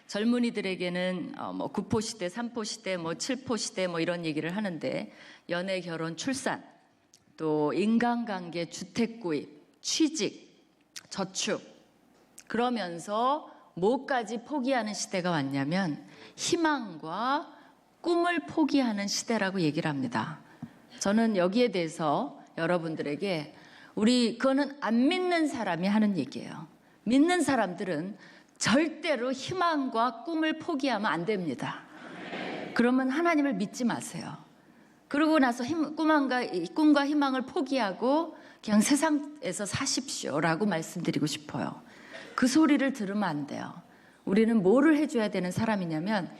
젊은이들에게는 뭐 구포시대, 삼포시대, 뭐 칠포시대 뭐 이런 얘기를 하는데 연애, 결혼, 출산, 또 인간관계, 주택구입, 취직, 저축 그러면서 뭐까지 포기하는 시대가 왔냐면 희망과 꿈을 포기하는 시대라고 얘기를 합니다. 저는 여기에 대해서 여러분들에게 그거는 안 믿는 사람이 하는 얘기예요. 믿는 사람들은 절대로 희망과 꿈을 포기하면 안 됩니다. 그러면 하나님을 믿지 마세요. 그러고 나서 꿈과 희망을 포기하고 그냥 세상에서 사십시오라고 말씀드리고 싶어요. 그 소리를 들으면 안 돼요. 우리는 뭐를 해줘야 되는 사람이냐면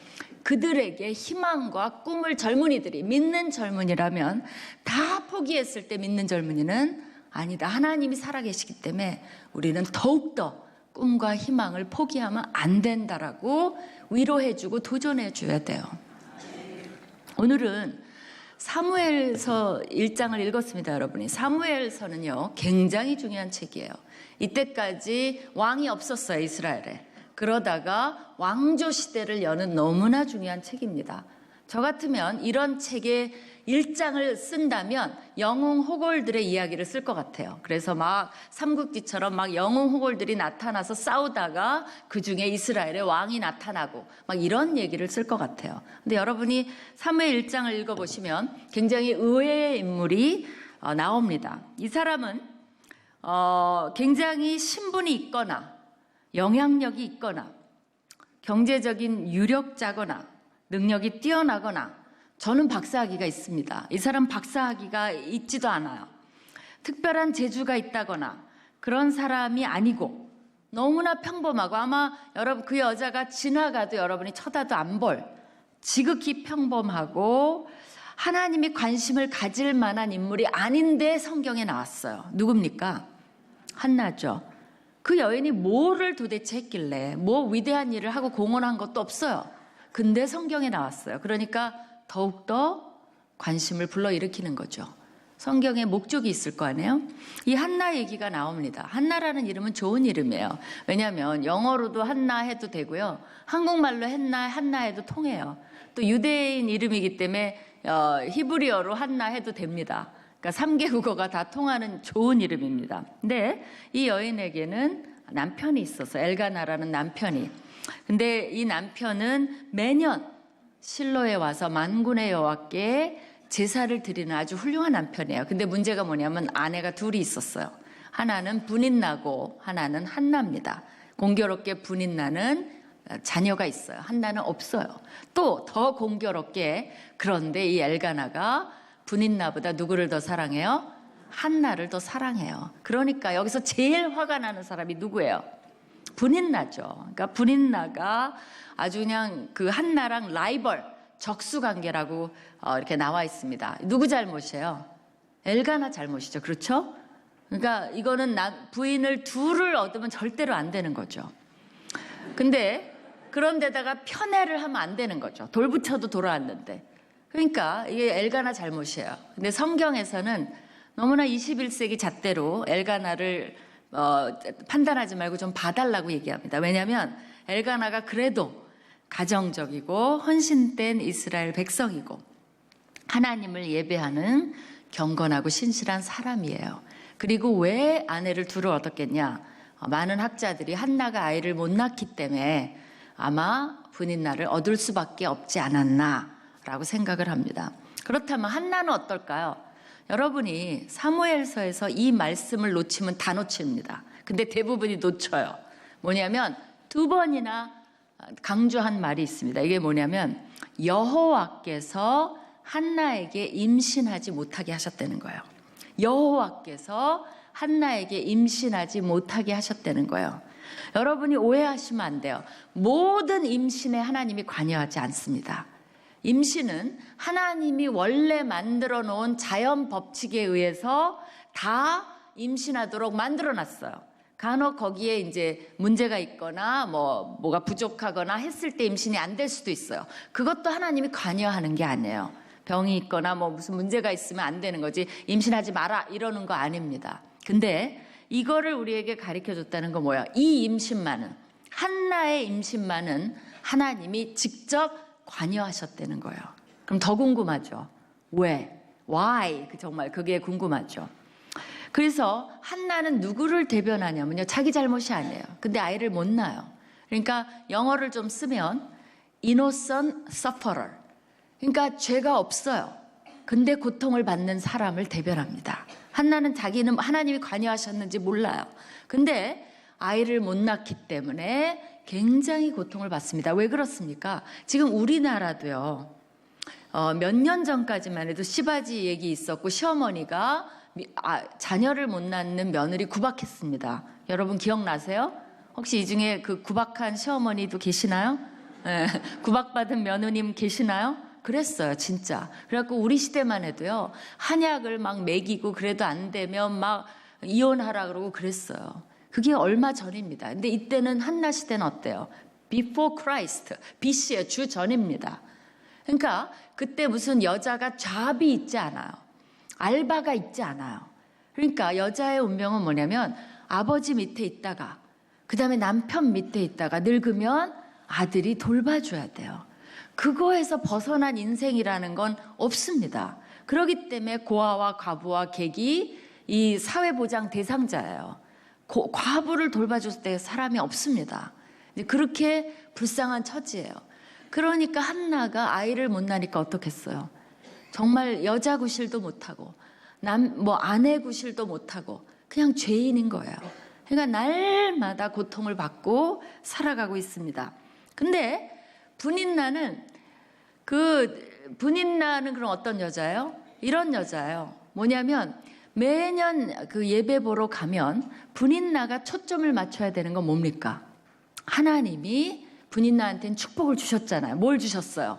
그들에게 희망과 꿈을 젊은이들이 믿는 젊은이라면 다 포기했을 때 믿는 젊은이는 아니다. 하나님이 살아계시기 때문에 우리는 더욱더 꿈과 희망을 포기하면 안 된다라고 위로해주고 도전해줘야 돼요. 오늘은 사무엘서 1장을 읽었습니다, 여러분이. 사무엘서는요, 굉장히 중요한 책이에요. 이때까지 왕이 없었어요, 이스라엘에. 그러다가 왕조 시대를 여는 너무나 중요한 책입니다. 저 같으면 이런 책의 1장을 쓴다면 영웅 호골들의 이야기를 쓸 것 같아요. 그래서 막 삼국지처럼 막 영웅 호골들이 나타나서 싸우다가 그 중에 이스라엘의 왕이 나타나고 막 이런 얘기를 쓸 것 같아요. 근데 여러분이 사무엘 1장을 읽어보시면 굉장히 의외의 인물이 나옵니다. 이 사람은 굉장히 신분이 있거나 영향력이 있거나 경제적인 유력자거나 능력이 뛰어나거나 저는 박사학위가 있습니다. 이 사람 박사학위가 있지도 않아요. 특별한 재주가 있다거나 그런 사람이 아니고 너무나 평범하고 아마 여러분 그 여자가 지나가도 여러분이 쳐다도 안 볼 지극히 평범하고 하나님이 관심을 가질 만한 인물이 아닌데 성경에 나왔어요. 누굽니까? 한나죠. 그 여인이 뭐를 도대체 했길래 뭐 위대한 일을 하고 공헌한 것도 없어요. 근데 성경에 나왔어요. 그러니까 더욱더 관심을 불러일으키는 거죠. 성경에 목적이 있을 거 아니에요? 이 한나 얘기가 나옵니다. 한나라는 이름은 좋은 이름이에요. 왜냐하면 영어로도 한나 해도 되고요. 한국말로 한나 해도 통해요. 또 유대인 이름이기 때문에 히브리어로 한나 해도 됩니다. 그러니까 3개 국어가 다 통하는 좋은 이름입니다. 근데 이 여인에게는 남편이 있어서 엘가나라는 남편이. 근데 이 남편은 매년 실로에 와서 만군의 여호와께 제사를 드리는 아주 훌륭한 남편이에요. 근데 문제가 뭐냐면 아내가 둘이 있었어요. 하나는 분인나고 하나는 한나입니다. 공교롭게 분인나는 자녀가 있어요. 한나는 없어요. 또 더 공교롭게 그런데 이 엘가나가 분인나보다 누구를 더 사랑해요? 한나를 더 사랑해요. 그러니까 여기서 제일 화가 나는 사람이 누구예요? 분인나죠. 그러니까 분인나가 아주 그냥 그 한나랑 라이벌, 적수 관계라고 이렇게 나와 있습니다. 누구 잘못이에요? 엘가나 잘못이죠. 그렇죠? 그러니까 이거는 부인을 둘을 얻으면 절대로 안 되는 거죠. 근데 그런데다가 편애를 하면 안 되는 거죠. 돌부쳐도 돌아왔는데. 그러니까 이게 엘가나 잘못이에요. 근데 성경에서는 너무나 21세기 잣대로 엘가나를 판단하지 말고 좀 봐달라고 얘기합니다. 왜냐하면 엘가나가 그래도 가정적이고 헌신된 이스라엘 백성이고 하나님을 예배하는 경건하고 신실한 사람이에요. 그리고 왜 아내를 둘을 얻었겠냐? 많은 학자들이 한나가 아이를 못 낳기 때문에 아마 분인나를 얻을 수밖에 없지 않았나라고 생각을 합니다. 그렇다면 한나는 어떨까요? 여러분이 사무엘서에서 이 말씀을 놓치면 다 놓칩니다. 근데 대부분이 놓쳐요. 뭐냐면 2번이나 강조한 말이 있습니다. 이게 뭐냐면 여호와께서 한나에게 임신하지 못하게 하셨다는 거예요. 여호와께서 한나에게 임신하지 못하게 하셨다는 거예요. 여러분이 오해하시면 안 돼요. 모든 임신에 하나님이 관여하지 않습니다. 임신은 하나님이 원래 만들어 놓은 자연 법칙에 의해서 다 임신하도록 만들어 놨어요. 간혹 거기에 이제 문제가 있거나 뭐가 부족하거나 했을 때 임신이 안 될 수도 있어요. 그것도 하나님이 관여하는 게 아니에요. 병이 있거나 무슨 문제가 있으면 안 되는 거지 임신하지 마라 이러는 거 아닙니다. 근데 이거를 우리에게 가르쳐 줬다는 건 뭐야? 이 임신만은 한나의 임신만은 하나님이 직접 관여하셨다는 거예요. 그럼 더 궁금하죠. 왜? Why? 정말 그게 궁금하죠. 그래서 한나는 누구를 대변하냐면요. 자기 잘못이 아니에요. 근데 아이를 못 낳아요. 그러니까 영어를 좀 쓰면 innocent sufferer. 그러니까 죄가 없어요. 근데 고통을 받는 사람을 대변합니다. 한나는 자기는 하나님이 관여하셨는지 몰라요. 근데 아이를 못 낳기 때문에 굉장히 고통을 받습니다. 왜 그렇습니까? 지금 우리나라도요. 몇 년 전까지만 해도 시바지 얘기 있었고 시어머니가 자녀를 못 낳는 며느리 구박했습니다. 여러분 기억나세요? 혹시 이 중에 그 구박한 시어머니도 계시나요? 네, 구박받은 며느님 계시나요? 그랬어요, 진짜. 그래갖고 우리 시대만 해도요, 한약을 막 먹이고 그래도 안 되면 막 이혼하라 그러고 그랬어요. 그게 얼마 전입니다. 근데 이때는 한나 시대는 어때요? Before Christ, BC의 주 전입니다. 그러니까 그때 무슨 여자가 잡이 있지 않아요. 알바가 있지 않아요. 그러니까 여자의 운명은 뭐냐면 아버지 밑에 있다가 그 다음에 남편 밑에 있다가 늙으면 아들이 돌봐줘야 돼요. 그거에서 벗어난 인생이라는 건 없습니다. 그렇기 때문에 고아와 과부와 객이 이 사회보장 대상자예요. 과부를 돌봐줄 때 사람이 없습니다. 그렇게 불쌍한 처지예요. 그러니까 한나가 아이를 못 낳으니까 어떻겠어요? 정말 여자 구실도 못하고 아내 구실도 못하고 그냥 죄인인 거예요. 그러니까 날마다 고통을 받고 살아가고 있습니다. 근데 분인나는 그럼 어떤 여자예요? 이런 여자예요. 뭐냐면 매년 그 예배 보러 가면 분인나가 초점을 맞춰야 되는 건 뭡니까? 하나님이 분인나한테는 축복을 주셨잖아요. 뭘 주셨어요?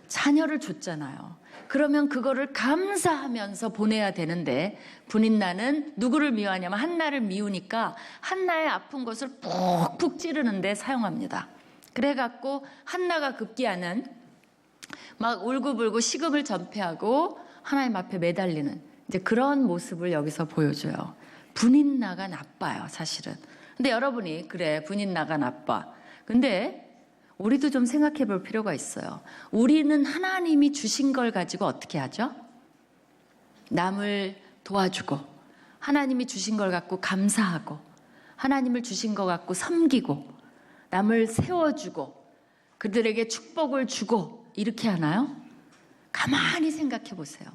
자녀를 줬잖아요. 그러면 그거를 감사하면서 보내야 되는데 분인나는 누구를 미워하냐면 한나를 미우니까 한나의 아픈 것을 푹푹 찌르는데 사용합니다. 그래갖고 한나가 급기야는 막 울고불고 식음을 전폐하고 하나님 앞에 매달리는 이제 그런 모습을 여기서 보여줘요. 분인나가 나빠요, 사실은. 근데 여러분이 그래 분인나가 나빠. 근데 우리도 좀 생각해 볼 필요가 있어요. 우리는 하나님이 주신 걸 가지고 어떻게 하죠? 남을 도와주고 하나님이 주신 걸 갖고 감사하고 하나님을 주신 것 갖고 섬기고 남을 세워주고 그들에게 축복을 주고 이렇게 하나요? 가만히 생각해 보세요.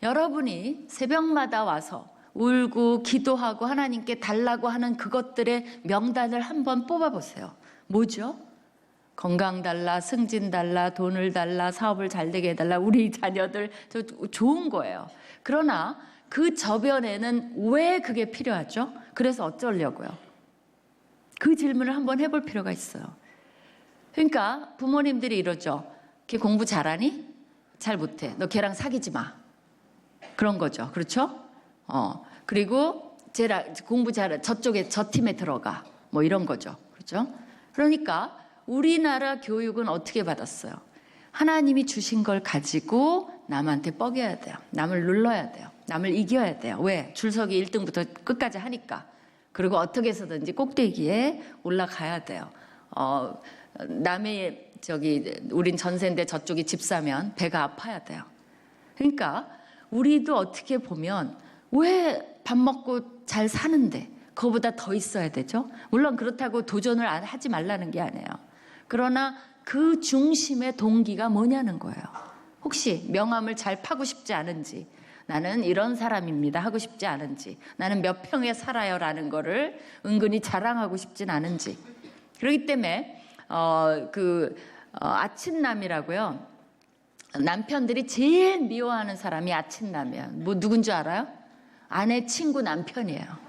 여러분이 새벽마다 와서 울고 기도하고 하나님께 달라고 하는 그것들의 명단을 한번 뽑아보세요. 뭐죠? 건강 달라, 승진 달라, 돈을 달라, 사업을 잘 되게 해달라, 우리 자녀들 좋은 거예요. 그러나 그 저변에는 왜 그게 필요하죠? 그래서 어쩌려고요? 그 질문을 한번 해볼 필요가 있어요. 그러니까 부모님들이 이러죠. 걔 공부 잘하니? 잘 못해. 너 걔랑 사귀지 마. 그런 거죠. 그렇죠? 그리고 쟤랑 공부 잘해. 저쪽에 저 팀에 들어가. 뭐 이런 거죠. 그렇죠? 그러니까 우리나라 교육은 어떻게 받았어요? 하나님이 주신 걸 가지고 남한테 뻐겨야 돼요. 남을 눌러야 돼요. 남을 이겨야 돼요. 왜? 줄서기 1등부터 끝까지 하니까. 그리고 어떻게 해서든지 꼭대기에 올라가야 돼요. 남의 우린 전세인데 저쪽이 집 사면 배가 아파야 돼요. 그러니까 우리도 어떻게 보면 왜 밥 먹고 잘 사는데 그거보다 더 있어야 되죠? 물론 그렇다고 도전을 하지 말라는 게 아니에요. 그러나 그 중심의 동기가 뭐냐는 거예요. 혹시 명함을 잘 파고 싶지 않은지, 나는 이런 사람입니다 하고 싶지 않은지, 나는 몇 평에 살아요라는 거를 은근히 자랑하고 싶진 않은지. 그렇기 때문에 아친남이라고요. 남편들이 제일 미워하는 사람이 아친남이에요. 뭐 누군지 알아요? 아내 친구 남편이에요.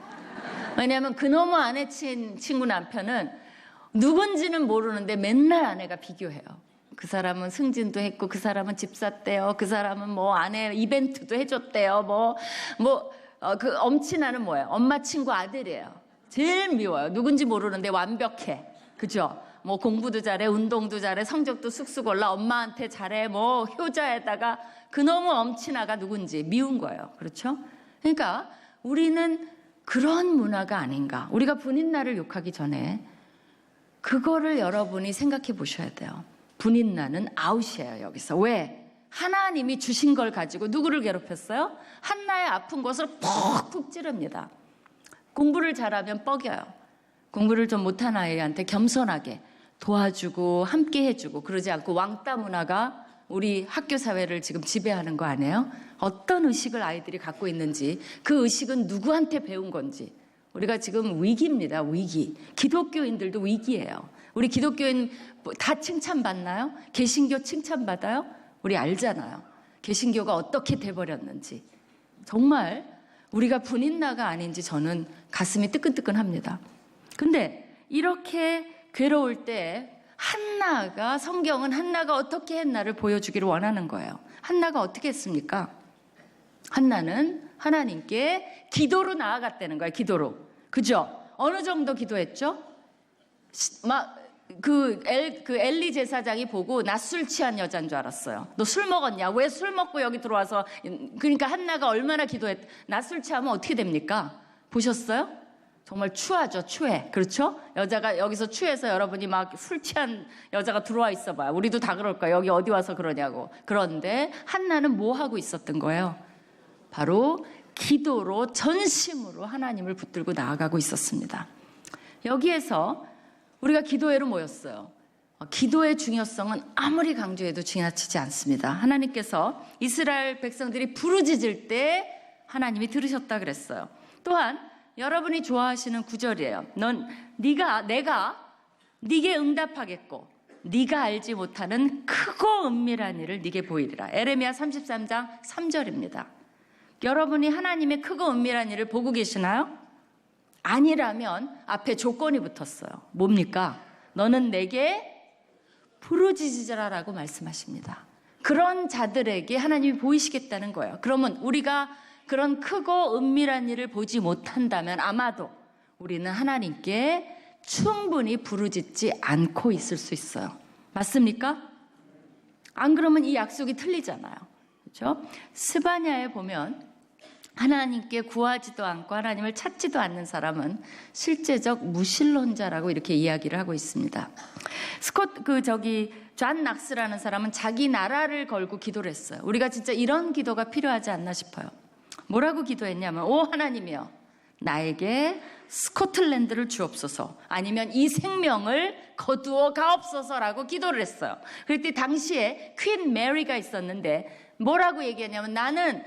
왜냐하면 그놈의 아내 친구 남편은 누군지는 모르는데 맨날 아내가 비교해요. 그 사람은 승진도 했고 그 사람은 집 샀대요. 그 사람은 뭐 아내 이벤트도 해줬대요. 그 엄친아는 뭐예요? 엄마 친구 아들이에요. 제일 미워요. 누군지 모르는데 완벽해. 그죠? 뭐 공부도 잘해, 운동도 잘해, 성적도 쑥쑥 올라, 엄마한테 잘해, 뭐 효자에다가 그놈의 엄친아가 누군지 미운 거예요. 그렇죠? 그러니까 우리는 그런 문화가 아닌가. 우리가 분인나를 욕하기 전에 그거를 여러분이 생각해 보셔야 돼요. 분인나는 아웃이에요, 여기서. 왜? 하나님이 주신 걸 가지고 누구를 괴롭혔어요? 한나의 아픈 곳을 푹 찌릅니다. 공부를 잘하면 뻐겨요. 공부를 좀 못한 아이한테 겸손하게 도와주고 함께 해주고 그러지 않고 왕따 문화가 우리 학교 사회를 지금 지배하는 거 아니에요? 어떤 의식을 아이들이 갖고 있는지, 그 의식은 누구한테 배운 건지. 우리가 지금 위기입니다. 위기. 기독교인들도 위기예요. 우리 기독교인 다 칭찬받나요? 개신교 칭찬받아요? 우리 알잖아요. 개신교가 어떻게 돼버렸는지. 정말 우리가 분인나가 아닌지 저는 가슴이 뜨끈뜨끈합니다. 근데 이렇게 괴로울 때 한나가, 성경은 한나가 어떻게 했나를 보여주기를 원하는 거예요. 한나가 어떻게 했습니까? 한나는 하나님께 기도로 나아갔다는 거예요. 기도로. 그죠? 어느 정도 기도했죠? 그 엘리 제사장이 보고 나 술 취한 여자인 줄 알았어요. 너 술 먹었냐? 왜 술 먹고 여기 들어와서. 그러니까 한나가 얼마나 나 술 취하면 어떻게 됩니까? 보셨어요? 정말 추하죠. 추해. 그렇죠? 여자가 여기서 추해서 여러분이 막 술 취한 여자가 들어와 있어 봐요. 우리도 다 그럴 거예요. 여기 어디 와서 그러냐고. 그런데 한나는 뭐 하고 있었던 거예요? 바로 기도로, 전심으로 하나님을 붙들고 나아가고 있었습니다. 여기에서 우리가 기도회로 모였어요. 기도의 중요성은 아무리 강조해도 지나치지 않습니다. 하나님께서 이스라엘 백성들이 부르짖을 때 하나님이 들으셨다 그랬어요. 또한 여러분이 좋아하시는 구절이에요. 내가 네게 응답하겠고 네가 알지 못하는 크고 은밀한 일을 네게 보이리라. 에레미야 33장 3절입니다. 여러분이 하나님의 크고 은밀한 일을 보고 계시나요? 아니라면 앞에 조건이 붙었어요. 뭡니까? 너는 내게 부르짖으라라고 말씀하십니다. 그런 자들에게 하나님이 보이시겠다는 거예요. 그러면 우리가 그런 크고 은밀한 일을 보지 못한다면 아마도 우리는 하나님께 충분히 부르짖지 않고 있을 수 있어요. 맞습니까? 안 그러면 이 약속이 틀리잖아요. 그렇죠? 스바냐에 보면 하나님께 구하지도 않고 하나님을 찾지도 않는 사람은 실제적 무신론자라고 이렇게 이야기를 하고 있습니다. 존 낙스라는 사람은 자기 나라를 걸고 기도를 했어요. 우리가 진짜 이런 기도가 필요하지 않나 싶어요. 뭐라고 기도했냐면, 오 하나님이여, 나에게 스코틀랜드를 주옵소서, 아니면 이 생명을 거두어 가옵소서라고 기도를 했어요. 그때 당시에 퀸 메리가 있었는데 뭐라고 얘기했냐면, 나는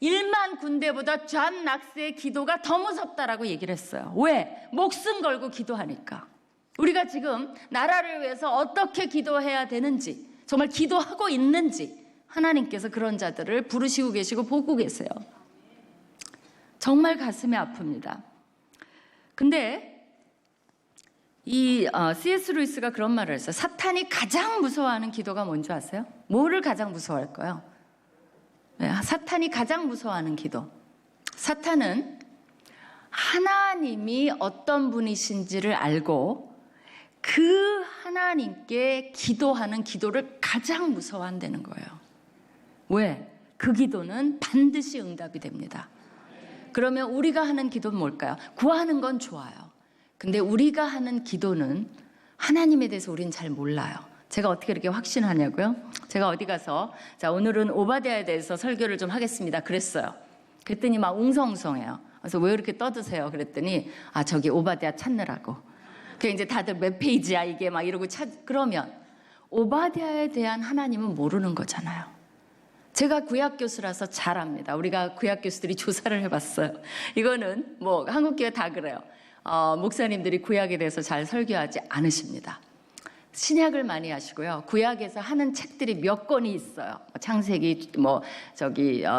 1만 군대보다 존 낙스의 기도가 더 무섭다라고 얘기를 했어요. 왜? 목숨 걸고 기도하니까. 우리가 지금 나라를 위해서 어떻게 기도해야 되는지, 정말 기도하고 있는지 하나님께서 그런 자들을 부르시고 계시고 보고 계세요. 정말 가슴이 아픕니다. 근데 이 C.S. 루이스가 그런 말을 했어요. 사탄이 가장 무서워하는 기도가 뭔지 아세요? 뭐를 가장 무서워할까요? 사탄이 가장 무서워하는 기도. 사탄은 하나님이 어떤 분이신지를 알고 그 하나님께 기도하는 기도를 가장 무서워한다는 거예요. 왜? 그 기도는 반드시 응답이 됩니다. 그러면 우리가 하는 기도는 뭘까요? 구하는 건 좋아요. 근데 우리가 하는 기도는 하나님에 대해서 우리는 잘 몰라요. 제가 어떻게 이렇게 확신하냐고요? 제가 어디 가서 자 오늘은 오바댜에 대해서 설교를 좀 하겠습니다 그랬어요. 그랬더니 막 웅성웅성해요. 그래서 왜 이렇게 떠드세요? 그랬더니 저기 오바댜 찾느라고. 그 이제 다들 몇 페이지야 이게 막 이러고 그러면 오바댜에 대한 하나님은 모르는 거잖아요. 제가 구약 교수라서 잘 압니다. 우리가 구약 교수들이 조사를 해봤어요. 이거는 뭐 한국교회 다 그래요. 목사님들이 구약에 대해서 잘 설교하지 않으십니다. 신약을 많이 하시고요. 구약에서 하는 책들이 몇 권이 있어요. 창세기,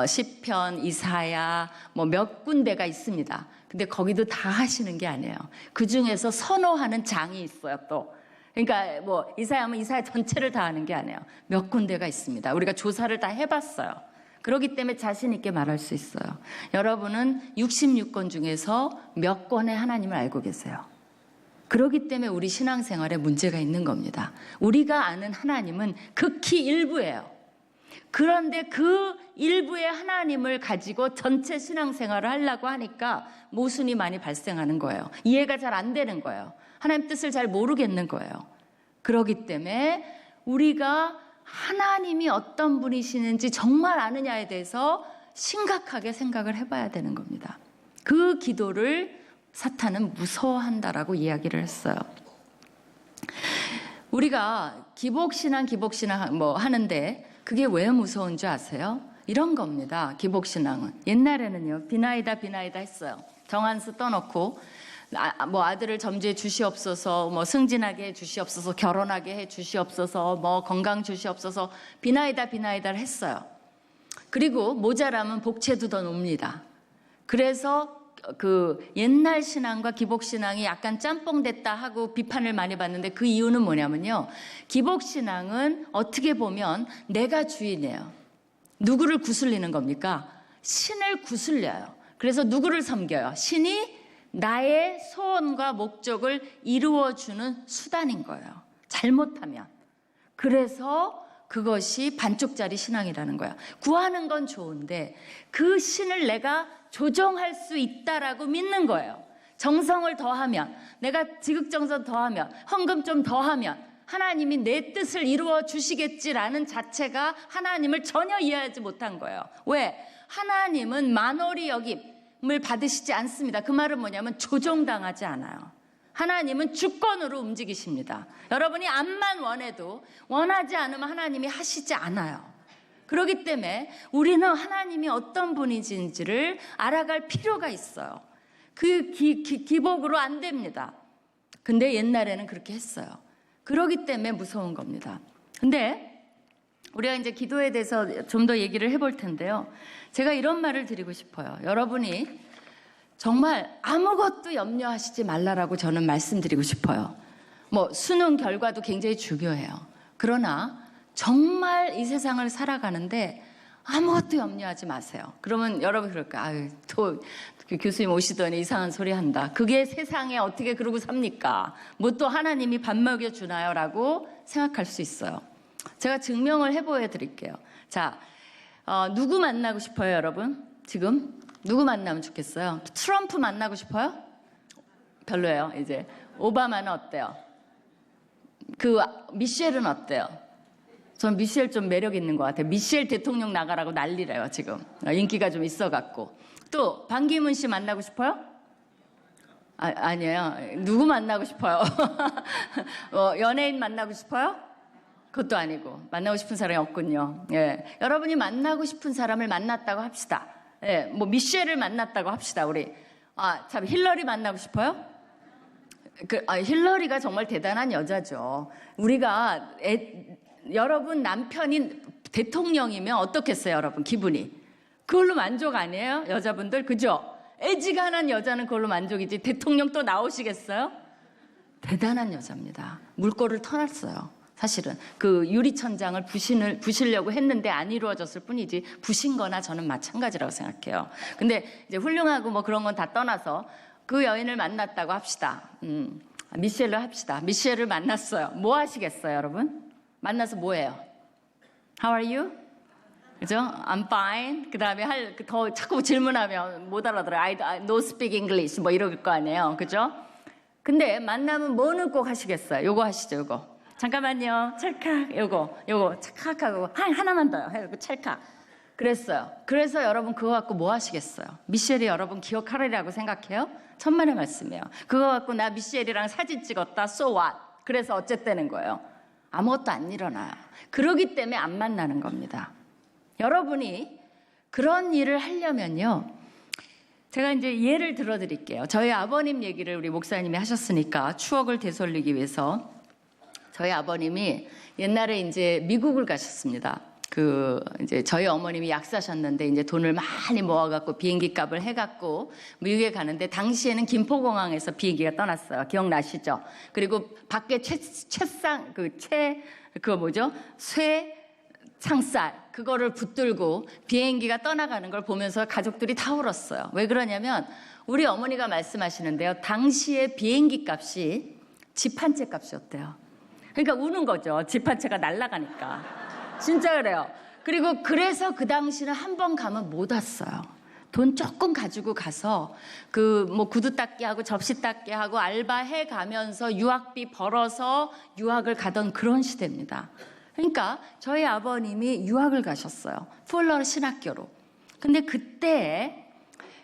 시편, 이사야, 몇 군데가 있습니다. 근데 거기도 다 하시는 게 아니에요. 그 중에서 선호하는 장이 있어요, 또. 그러니까 이사야면 이사야 전체를 다 하는 게 아니에요. 몇 군데가 있습니다. 우리가 조사를 다 해봤어요. 그렇기 때문에 자신 있게 말할 수 있어요. 여러분은 66권 중에서 몇 권의 하나님을 알고 계세요. 그렇기 때문에 우리 신앙생활에 문제가 있는 겁니다. 우리가 아는 하나님은 극히 일부예요. 그런데 그 일부의 하나님을 가지고 전체 신앙생활을 하려고 하니까 모순이 많이 발생하는 거예요. 이해가 잘 안 되는 거예요. 하나님 뜻을 잘 모르겠는 거예요. 그렇기 때문에 우리가 하나님이 어떤 분이시는지 정말 아느냐에 대해서 심각하게 생각을 해봐야 되는 겁니다. 그 기도를 사탄은 무서워한다라고 이야기를 했어요. 우리가 기복신앙 뭐 하는데 그게 왜 무서운 줄 아세요? 이런 겁니다. 기복신앙은 옛날에는요 비나이다 했어요. 정한수 떠놓고 뭐 아들을 점지해 주시옵소서, 뭐 승진하게 해 주시옵소서, 결혼하게 해 주시옵소서, 뭐 건강 주시옵소서, 비나이다를 했어요. 그리고 모자라면 복채도 더 놉니다. 그래서 그 옛날 신앙과 기복 신앙이 약간 짬뽕 됐다 하고 비판을 많이 받는데 그 이유는 뭐냐면요, 기복 신앙은 어떻게 보면 내가 주인이에요. 누구를 구슬리는 겁니까? 신을 구슬려요. 그래서 누구를 섬겨요? 신이 나의 소원과 목적을 이루어주는 수단인 거예요. 잘못하면. 그래서 그것이 반쪽짜리 신앙이라는 거야. 구하는 건 좋은데 그 신을 내가 조정할 수 있다라고 믿는 거예요. 정성을 더하면, 내가 지극정성 더하면, 헌금 좀 더하면 하나님이 내 뜻을 이루어 주시겠지라는 자체가 하나님을 전혀 이해하지 못한 거예요. 왜? 하나님은 만월이 여김을 받으시지 않습니다. 그 말은 뭐냐면 조종당하지 않아요. 하나님은 주권으로 움직이십니다. 여러분이 암만 원해도 원하지 않으면 하나님이 하시지 않아요. 그렇기 때문에 우리는 하나님이 어떤 분이신지를 알아갈 필요가 있어요. 그 기복으로 안 됩니다. 근데 옛날에는 그렇게 했어요. 그렇기 때문에 무서운 겁니다. 근데 우리가 이제 기도에 대해서 좀 더 얘기를 해볼 텐데요. 제가 이런 말을 드리고 싶어요. 여러분이 정말 아무것도 염려하시지 말라라고 저는 말씀드리고 싶어요. 뭐 수능 결과도 굉장히 중요해요. 그러나 정말 이 세상을 살아가는데 아무것도 염려하지 마세요. 그러면 여러분 그럴까? 아유, 또 교수님 오시더니 이상한 소리 한다. 그게 세상에 어떻게 그러고 삽니까? 뭐 또 하나님이 밥 먹여주나요? 라고 생각할 수 있어요. 제가 증명을 해보여 드릴게요. 자, 누구 만나고 싶어요, 여러분? 지금? 누구 만나면 좋겠어요? 트럼프 만나고 싶어요? 별로예요, 이제. 오바마는 어때요? 그 미셸은 어때요? 전 미셸 좀 매력 있는 것 같아요. 미셸 대통령 나가라고 난리래요, 지금. 인기가 좀 있어갖고. 또 반기문 씨 만나고 싶어요? 아니에요. 누구 만나고 싶어요? 연예인 만나고 싶어요? 그것도 아니고 만나고 싶은 사람이 없군요. 예. 여러분이 만나고 싶은 사람을 만났다고 합시다. 예, 뭐 미셸을 만났다고 합시다. 우리 참 힐러리 만나고 싶어요? 힐러리가 정말 대단한 여자죠. 우리가 여러분 남편이 대통령이면 어떻겠어요, 여러분 기분이? 그걸로 만족 아니에요, 여자분들? 그죠? 애지간한 여자는 그걸로 만족이지. 대통령 또 나오시겠어요? 대단한 여자입니다. 물꼬를 터놨어요. 사실은 그 유리천장을 부시려고 했는데 안 이루어졌을 뿐이지 부신 거나 저는 마찬가지라고 생각해요. 근데 이제 훌륭하고 뭐 그런 건 다 떠나서 그 여인을 만났다고 합시다. 미셸을 합시다. 미셸을 만났어요. 뭐 하시겠어요, 여러분? 만나서 뭐 해요? How are you? 그죠? I'm fine. 그 다음에 더 자꾸 질문하면 못 알아들어요. I no speak English. 뭐 이럴 거 아니에요. 그죠? 근데 만나면 뭐는 꼭 하시겠어요? 요거 하시죠, 요거. 잠깐만요. 찰칵. 요거 찰칵하고 하나만 더요. 요거 찰칵. 그랬어요. 그래서 여러분 그거 갖고 뭐 하시겠어요? 미셸이 여러분 기억하리라고 생각해요? 천만의 말씀이에요. 그거 갖고 나 미셸이랑 사진 찍었다. So what? 그래서 어쨌다는 거예요. 아무것도 안 일어나요. 그러기 때문에 안 만나는 겁니다. 여러분이 그런 일을 하려면요. 제가 이제 예를 들어 드릴게요. 저희 아버님 얘기를 우리 목사님이 하셨으니까 추억을 되살리기 위해서 저희 아버님이 옛날에 이제 미국을 가셨습니다. 이제 저희 어머님이 약사셨는데 이제 돈을 많이 모아갖고 비행기 값을 해갖고 미국에 가는데 당시에는 김포공항에서 비행기가 떠났어요. 기억나시죠? 그리고 밖에 쇠창살 그거를 붙들고 비행기가 떠나가는 걸 보면서 가족들이 다 울었어요. 왜 그러냐면 우리 어머니가 말씀하시는데요. 당시에 비행기 값이 집 한 채 값이었대요. 그러니까 우는 거죠. 집 한 채가 날아가니까. 진짜 그래요. 그리고 그래서 그 당시는 한 번 가면 못 왔어요. 돈 조금 가지고 가서 그 뭐 구두 닦기 하고 접시 닦기 하고 알바해 가면서 유학비 벌어서 유학을 가던 그런 시대입니다. 그러니까 저희 아버님이 유학을 가셨어요. 풀러 신학교로. 근데 그때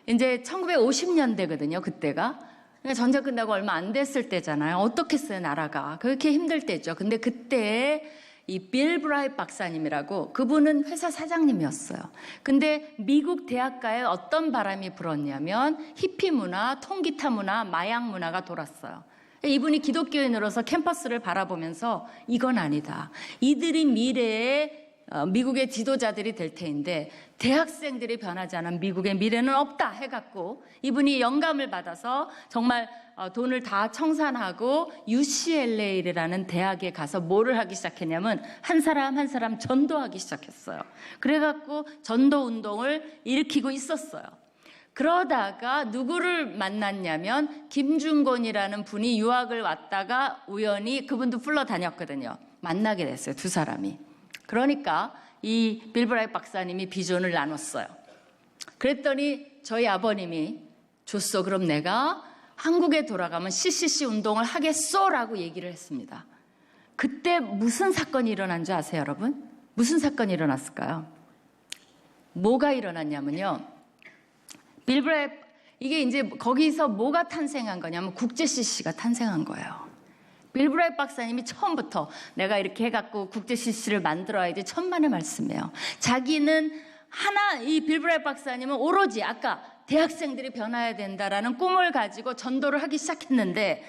이제 1950년대거든요. 그때가. 그러니까 전쟁 끝나고 얼마 안 됐을 때잖아요. 어떻겠어요, 나라가. 그렇게 힘들 때죠. 근데 그때 이 빌 브라이트 박사님이라고 그분은 회사 사장님이었어요. 근데 미국 대학가에 어떤 바람이 불었냐면 히피 문화, 통기타 문화, 마약 문화가 돌았어요. 이분이 기독교인으로서 캠퍼스를 바라보면서 이건 아니다. 이들이 미래의 미국의 지도자들이 될 테인데 대학생들이 변하지 않은 미국의 미래는 없다 해갖고 이분이 영감을 받아서 정말 돈을 다 청산하고 UCLA라는 대학에 가서 뭐를 하기 시작했냐면 한 사람 한 사람 전도하기 시작했어요. 그래갖고 전도 운동을 일으키고 있었어요. 그러다가 누구를 만났냐면 김준곤이라는 분이 유학을 왔다가 우연히 그분도 풀러 다녔거든요. 만나게 됐어요. 두 사람이. 그러니까 이 빌 브라이트 박사님이 비전을 나눴어요. 그랬더니 저희 아버님이 줬어. 그럼 내가 한국에 돌아가면 CCC 운동을 하겠소라고 얘기를 했습니다. 그때 무슨 사건이 일어난 줄 아세요, 여러분? 무슨 사건이 일어났을까요? 뭐가 일어났냐면요. 빌 브라이트 이게 이제 거기서 뭐가 탄생한 거냐면 국제 CCC가 탄생한 거예요. 빌 브라이트 박사님이 처음부터 내가 이렇게 해갖고 국제 CCC를 만들어야지 천만의 말씀이에요. 자기는 이 빌 브라이트 박사님은 오로지 아까 대학생들이 변화해야 된다라는 꿈을 가지고 전도를 하기 시작했는데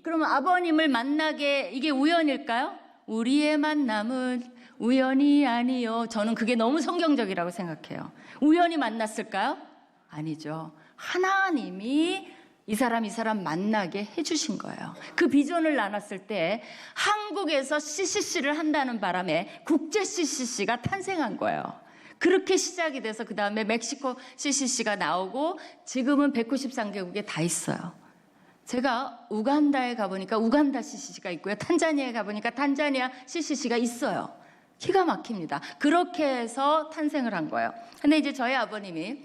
그러면 아버님을 만나게 이게 우연일까요? 우리의 만남은 우연이 아니요. 저는 그게 너무 성경적이라고 생각해요. 우연히 만났을까요? 아니죠. 하나님이 이 사람 만나게 해주신 거예요. 그 비전을 나눴을 때 한국에서 CCC를 한다는 바람에 국제 CCC가 탄생한 거예요. 그렇게 시작이 돼서 그 다음에 멕시코 CCC가 나오고 지금은 193개국에 다 있어요. 제가 우간다에 가보니까 우간다 CCC가 있고요. 탄자니아에 가보니까 탄자니아 CCC가 있어요. 기가 막힙니다. 그렇게 해서 탄생을 한 거예요. 근데 이제 저희 아버님이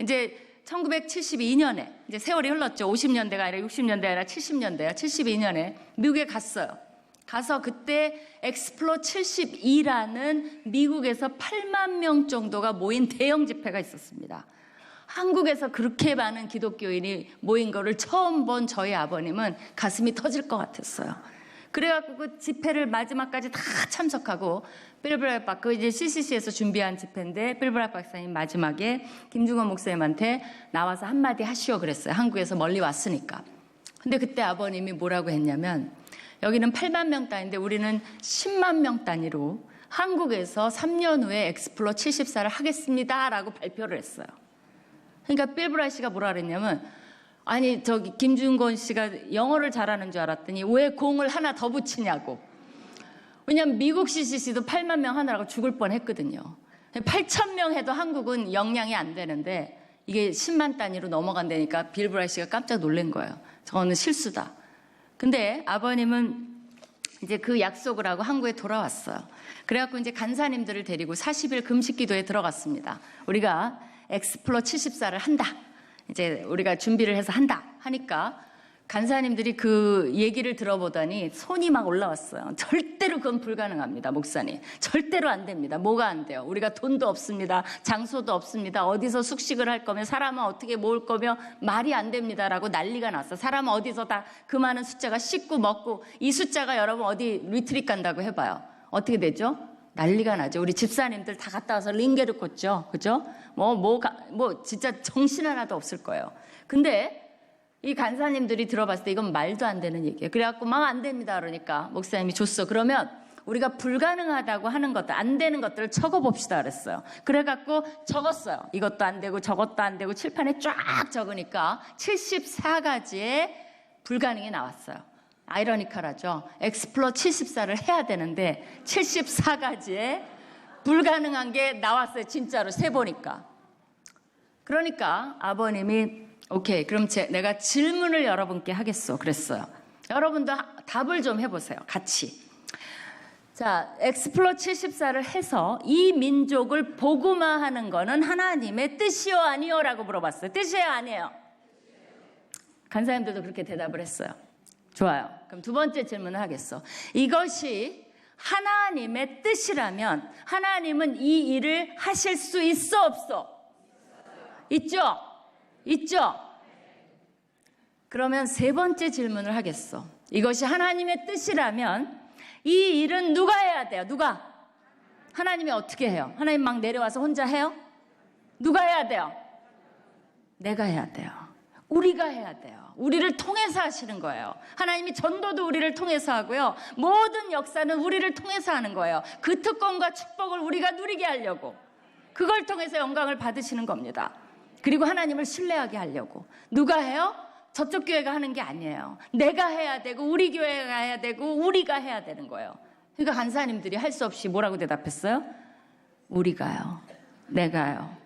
이제 1972년에 이제 세월이 흘렀죠. 50년대가 아니라 60년대 아니라 70년대야. 72년에 미국에 갔어요. 가서 그때 엑스플로 72라는 미국에서 8만 명 정도가 모인 대형 집회가 있었습니다. 한국에서 그렇게 많은 기독교인이 모인 거를 처음 본 저희 아버님은 가슴이 터질 것 같았어요. 그래갖고 그 집회를 마지막까지 다 참석하고 빌 브라이트 박사 이제 CCC에서 준비한 집회인데 빌 브라이트 박사님 마지막에 김중원 목사님한테 나와서 한마디 하시오 그랬어요. 한국에서 멀리 왔으니까. 근데 그때 아버님이 뭐라고 했냐면 여기는 8만 명 단위인데 우리는 10만 명 단위로 한국에서 3년 후에 엑스플로 74를 하겠습니다라고 발표를 했어요. 그러니까 빌 브라이트 씨가 뭐라 그랬냐면 아니 저기 김준곤 씨가 영어를 잘하는 줄 알았더니 왜 공을 하나 더 붙이냐고. 왜냐하면 미국 CCC도 8만 명 하느라고 죽을 뻔했거든요. 8천 명 해도 한국은 역량이 안 되는데 이게 10만 단위로 넘어간다니까 빌 브라이트 씨가 깜짝 놀란 거예요. 저거는 실수다. 근데 아버님은 이제 그 약속을 하고 한국에 돌아왔어요. 그래갖고 이제 간사님들을 데리고 40일 금식기도에 들어갔습니다. 우리가 엑스플로 74를 한다. 이제 우리가 준비를 해서 한다 하니까 간사님들이 그 얘기를 들어보더니 손이 막 올라왔어요. 절대로 그건 불가능합니다, 목사님. 절대로 안 됩니다. 뭐가 안 돼요? 우리가 돈도 없습니다. 장소도 없습니다. 어디서 숙식을 할 거며 사람은 어떻게 모을 거며 말이 안 됩니다라고 난리가 났어. 사람은 어디서 다 그 많은 숫자가 씻고 먹고 이 숫자가 여러분 어디 리트릿 간다고 해봐요. 어떻게 되죠? 난리가 나죠. 우리 집사님들 다 갔다 와서 링게를 꽂죠. 그죠? 진짜 정신 하나도 없을 거예요. 근데 이 간사님들이 들어봤을 때 이건 말도 안 되는 얘기예요. 그래갖고 막 안 됩니다. 그러니까 목사님이 줬어. 그러면 우리가 불가능하다고 하는 것들, 안 되는 것들을 적어봅시다. 그랬어요. 그래갖고 적었어요. 이것도 안 되고 저것도 안 되고 칠판에 쫙 적으니까 74가지의 불가능이 나왔어요. 아이러니컬하죠. 엑스플로 74를 해야 되는데 74가지의 불가능한 게 나왔어요. 진짜로 세보니까. 그러니까 아버님이 오케이 그럼 내가 질문을 여러분께 하겠어 그랬어요. 여러분도 답을 좀 해보세요. 같이. 자, 엑스플로 74를 해서 이 민족을 복음화하는 거는 하나님의 뜻이요 아니요라고 물어봤어요. 뜻이에요 아니에요? 간사님들도 그렇게 대답을 했어요. 좋아요. 그럼 두 번째 질문을 하겠어. 이것이 하나님의 뜻이라면 하나님은 이 일을 하실 수 있어 없어? 있죠? 있죠? 그러면 세 번째 질문을 하겠어. 이것이 하나님의 뜻이라면 이 일은 누가 해야 돼요? 누가? 하나님이 어떻게 해요? 하나님 막 내려와서 혼자 해요? 누가 해야 돼요? 내가 해야 돼요. 우리가 해야 돼요. 우리를 통해서 하시는 거예요. 하나님이 전도도 우리를 통해서 하고요. 모든 역사는 우리를 통해서 하는 거예요. 그 특권과 축복을 우리가 누리게 하려고. 그걸 통해서 영광을 받으시는 겁니다. 그리고 하나님을 신뢰하게 하려고. 누가 해요? 저쪽 교회가 하는 게 아니에요. 내가 해야 되고 우리 교회가 해야 되고 우리가 해야 되는 거예요. 그러니까 간사님들이 할 수 없이 뭐라고 대답했어요? 우리가요. 내가요.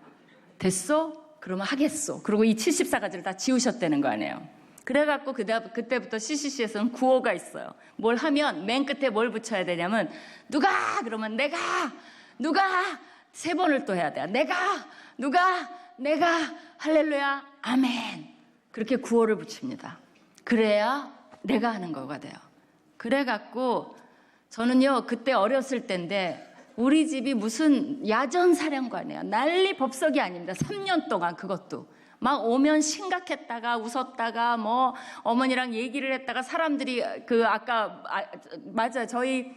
됐어? 그러면 하겠소. 그리고 이 74가지를 다 지우셨다는 거 아니에요. 그래갖고 그때부터 CCC에서는 구호가 있어요. 뭘 하면 맨 끝에 뭘 붙여야 되냐면 누가 그러면 내가 누가 세 번을 또 해야 돼요. 내가 누가 내가 할렐루야 아멘. 그렇게 구호를 붙입니다. 그래야 내가 하는 거가 돼요. 그래갖고 저는요 그때 어렸을 때인데 우리 집이 무슨 야전 사령관이에요. 난리 법석이 아닙니다. 3년 동안 그것도 막 오면 심각했다가 웃었다가 뭐 어머니랑 얘기를 했다가 사람들이 그 아까 맞아요. 저희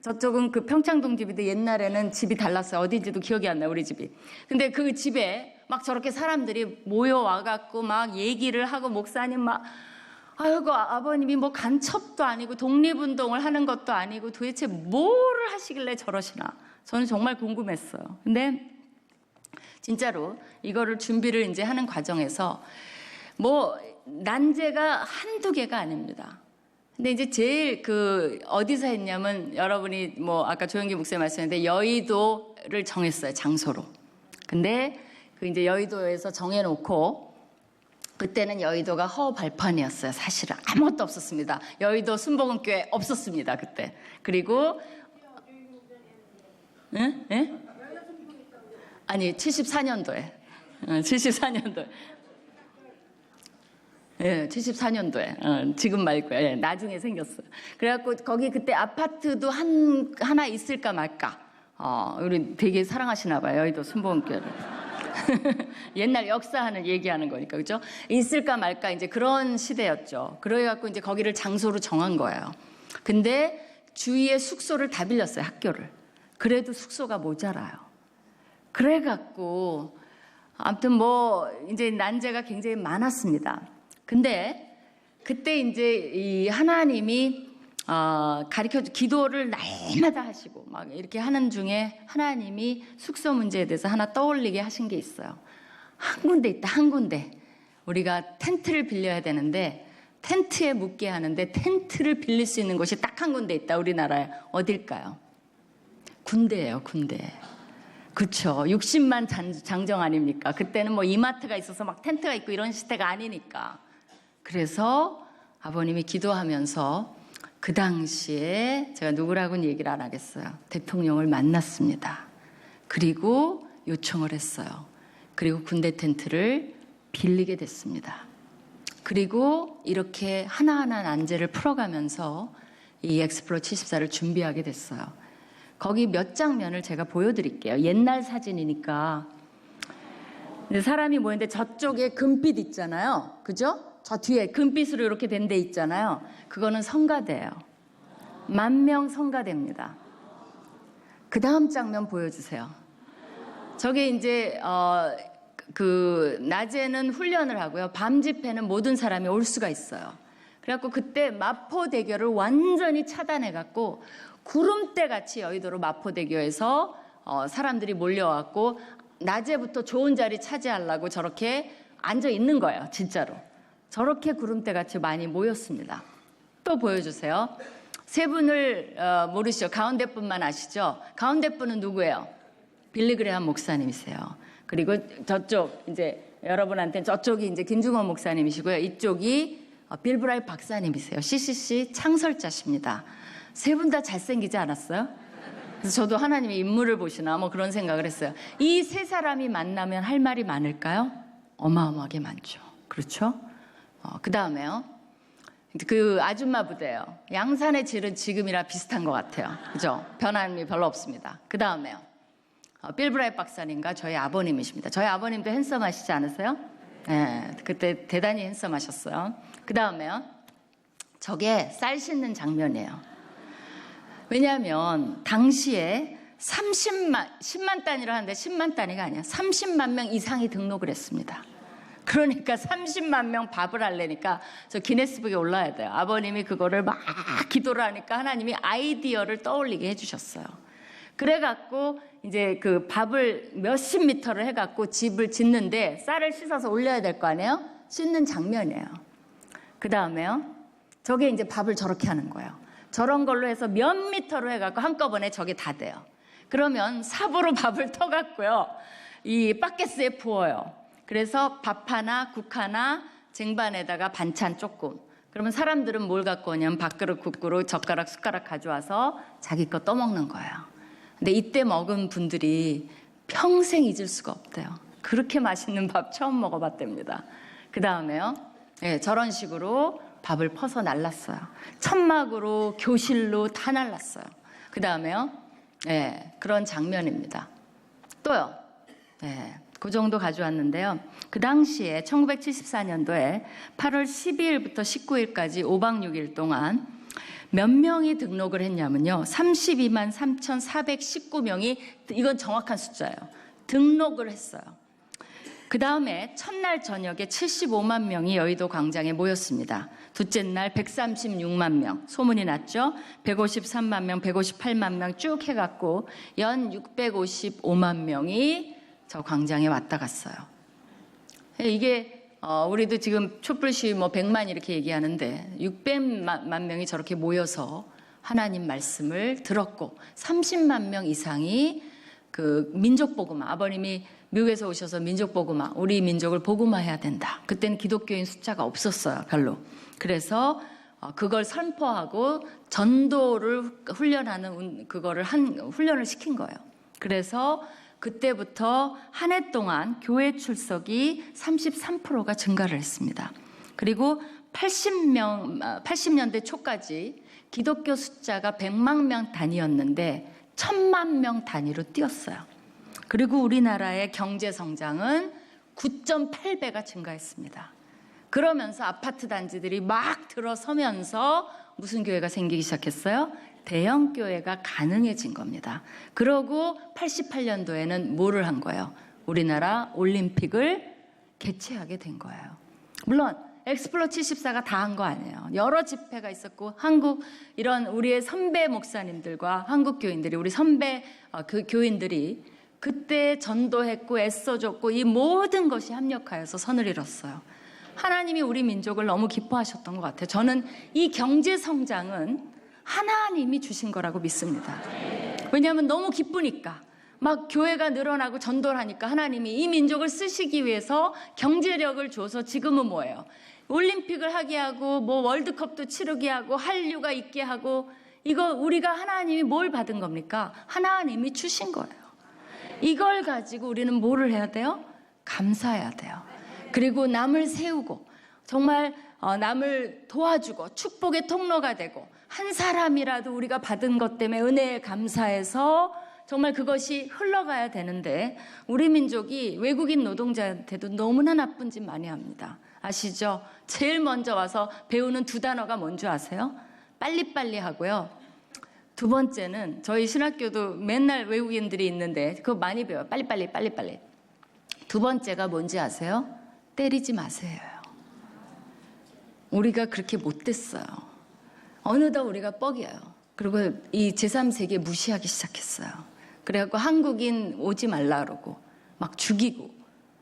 저쪽은 그 평창동 집인데 옛날에는 집이 달랐어요. 어딘지도 기억이 안 나요. 우리 집이. 근데 그 집에 막 저렇게 사람들이 모여와갖고 막 얘기를 하고 목사님 막 아이고 아버님이 뭐 간첩도 아니고 독립운동을 하는 것도 아니고 도대체 뭐를 하시길래 저러시나 저는 정말 궁금했어요. 근데 진짜로 이거를 준비를 이제 하는 과정에서 뭐 난제가 한두 개가 아닙니다. 근데 이제 제일 그 어디서 했냐면 여러분이 뭐 아까 조영기 목사님 말씀했는데 여의도를 정했어요. 장소로. 근데 그 이제 여의도에서 정해놓고 그때는 여의도가 허발판이었어요. 사실은 아무것도 없었습니다. 여의도 순복음교회 없었습니다. 그때. 그리고 응? 응? 아니 74년도에 74년도에 예, 74년도에 지금 말고요. 예, 나중에 생겼어요. 그래갖고 거기 그때 아파트도 하나 있을까 말까. 우리 되게 사랑하시나 봐요. 여의도 순복음교회를. 옛날 역사하는 얘기하는 거니까 그죠? 있을까 말까 이제 그런 시대였죠. 그래갖고 이제 거기를 장소로 정한 거예요. 근데 주위에 숙소를 다 빌렸어요. 학교를. 그래도 숙소가 모자라요. 그래갖고 아무튼 뭐 이제 난제가 굉장히 많았습니다. 근데 그때 이제 이 하나님이 가르쳐 기도를 날마다 하시고 막 이렇게 하는 중에 하나님이 숙소 문제에 대해서 하나 떠올리게 하신 게 있어요. 한 군데 있다. 한 군데. 우리가 텐트를 빌려야 되는데 텐트에 묵게 하는데 텐트를 빌릴 수 있는 곳이 딱 한 군데 있다. 우리나라에. 어딜까요? 군대예요. 군대. 그렇죠. 60만 장정 아닙니까? 그때는 뭐 이마트가 있어서 막 텐트가 있고 이런 시대가 아니니까. 그래서 아버님이 기도하면서 그 당시에 제가 누구라고는 얘기를 안 하겠어요. 대통령을 만났습니다. 그리고 요청을 했어요. 그리고 군대 텐트를 빌리게 됐습니다. 그리고 이렇게 하나하나 난제를 풀어가면서 이 엑스플로 74를 준비하게 됐어요. 거기 몇 장면을 제가 보여드릴게요. 옛날 사진이니까. 근데 사람이 모였는데 저쪽에 금빛 있잖아요. 그죠? 저 뒤에 금빛으로 이렇게 된 데 있잖아요. 그거는 성가대예요. 10,000명 성가대입니다. 그 다음 장면 보여주세요. 저게 이제 그 낮에는 훈련을 하고요. 밤 집회는 모든 사람이 올 수가 있어요. 그래갖고 그때 마포대교를 완전히 차단해갖고 구름대 같이 여의도로 마포대교에서 사람들이 몰려왔고 낮에부터 좋은 자리 차지하려고 저렇게 앉아 있는 거예요. 진짜로. 저렇게 구름대 같이 많이 모였습니다. 또 보여주세요. 세 분을 모르시죠? 가운데 분만 아시죠? 가운데 분은 누구예요? 빌리그레함 목사님이세요. 그리고 저쪽 이제 여러분한테는 저쪽이 이제 김중원 목사님이시고요. 이쪽이 빌브라이 박사님이세요. CCC 창설자십니다. 세 분 다 잘생기지 않았어요? 그래서 저도 하나님이 인물을 보시나 뭐 그런 생각을 했어요. 이 세 사람이 만나면 할 말이 많을까요? 어마어마하게 많죠. 그렇죠? 그 다음에요. 그 아줌마 부대예요. 양산의 질은 지금이랑 비슷한 것 같아요. 그죠? 변함이 별로 없습니다. 그 다음에요. 빌 브라이트 박사님과 저희 아버님이십니다. 저희 아버님도 핸섬하시지 않으세요? 네, 그때 대단히 핸섬하셨어요. 그 다음에요. 저게 쌀 씻는 장면이에요. 왜냐하면 당시에 10만 단위로 하는데 10만 단위가 아니야. 30만 명 이상이 등록을 했습니다. 그러니까 30만 명 밥을 하려니까 저 기네스북에 올라야 돼요. 아버님이 그거를 막 기도를 하니까 하나님이 아이디어를 떠올리게 해주셨어요. 그래갖고 이제 그 밥을 몇십 미터를 해갖고 집을 짓는데 쌀을 씻어서 올려야 될 거 아니에요? 씻는 장면이에요. 그 다음에요. 저게 이제 밥을 저렇게 하는 거예요. 저런 걸로 해서 몇 미터로 해갖고 한꺼번에 저게 다 돼요. 그러면 삽으로 밥을 터갖고요. 이 바켓스에 부어요. 그래서 밥 하나, 국 하나, 쟁반에다가 반찬 조금. 그러면 사람들은 뭘 갖고 오냐면 밥그릇, 국그릇, 젓가락, 숟가락 가져와서 자기 거 떠먹는 거예요. 근데 이때 먹은 분들이 평생 잊을 수가 없대요. 그렇게 맛있는 밥 처음 먹어봤답니다. 그 다음에요. 네, 저런 식으로 밥을 퍼서 날랐어요. 천막으로, 교실로 다 날랐어요. 그 다음에요. 네, 그런 장면입니다. 또요. 네, 그 정도 가져왔는데요. 그 당시에 1974년도에 8월 12일부터 19일까지 5박 6일 동안 몇 명이 등록을 했냐면요. 32만 3,419명이, 이건 정확한 숫자예요. 등록을 했어요. 그 다음에 첫날 저녁에 75만 명이 여의도 광장에 모였습니다. 둘째 날 136만 명, 소문이 났죠. 153만 명, 158만 명 쭉 해갖고 연 655만 명이 저 광장에 왔다 갔어요. 이게 우리도 지금 촛불 시위 뭐 100만 이렇게 얘기하는데 600만 명이 저렇게 모여서 하나님 말씀을 들었고 30만 명 이상이 그 민족복음화, 아버님이 미국에서 오셔서 민족복음화, 우리 민족을 복음화해야 된다. 그때는 기독교인 숫자가 없었어요, 별로. 그래서 그걸 선포하고 전도를 훈련하는 그거를 훈련을 시킨 거예요. 그래서 그때부터 한 해 동안 교회 출석이 33%가 증가를 했습니다. 그리고 80년대 초까지 기독교 숫자가 100만 명 단위였는데 1000만 명 단위로 뛰었어요. 그리고 우리나라의 경제 성장은 9.8배가 증가했습니다. 그러면서 아파트 단지들이 막 들어서면서 무슨 교회가 생기기 시작했어요? 대형 교회가 가능해진 겁니다. 그러고 88년도에는 뭐를 한 거예요? 우리나라 올림픽을 개최하게 된 거예요. 물론 엑스플로 74가 다 한 거 아니에요. 여러 집회가 있었고 한국 이런 우리의 선배 목사님들과 한국 교인들이 우리 선배 그 교인들이 그때 전도했고 애써줬고 이 모든 것이 합력하여서 선을 이뤘어요. 하나님이 우리 민족을 너무 기뻐하셨던 것 같아요. 저는 이 경제 성장은 하나님이 주신 거라고 믿습니다. 왜냐하면 너무 기쁘니까 막 교회가 늘어나고 전도를 하니까 하나님이 이 민족을 쓰시기 위해서 경제력을 줘서 지금은 뭐예요? 올림픽을 하게 하고 뭐 월드컵도 치르게 하고 한류가 있게 하고 이거 우리가 하나님이 뭘 받은 겁니까? 하나님이 주신 거예요. 이걸 가지고 우리는 뭐를 해야 돼요? 감사해야 돼요. 그리고 남을 세우고 정말 남을 도와주고 축복의 통로가 되고 한 사람이라도 우리가 받은 것 때문에 은혜에 감사해서 정말 그것이 흘러가야 되는데 우리 민족이 외국인 노동자한테도 너무나 나쁜 짓 많이 합니다. 아시죠? 제일 먼저 와서 배우는 두 단어가 뭔지 아세요? 빨리빨리 하고요. 두 번째는 저희 신학교도 맨날 외국인들이 있는데 그거 많이 배워요. 빨리빨리 빨리빨리. 두 번째가 뭔지 아세요? 때리지 마세요. 우리가 그렇게 못됐어요. 어느덧 우리가 뻑이에요. 그리고 이 제3세계 무시하기 시작했어요. 그래갖고 한국인 오지 말라 그러고 막 죽이고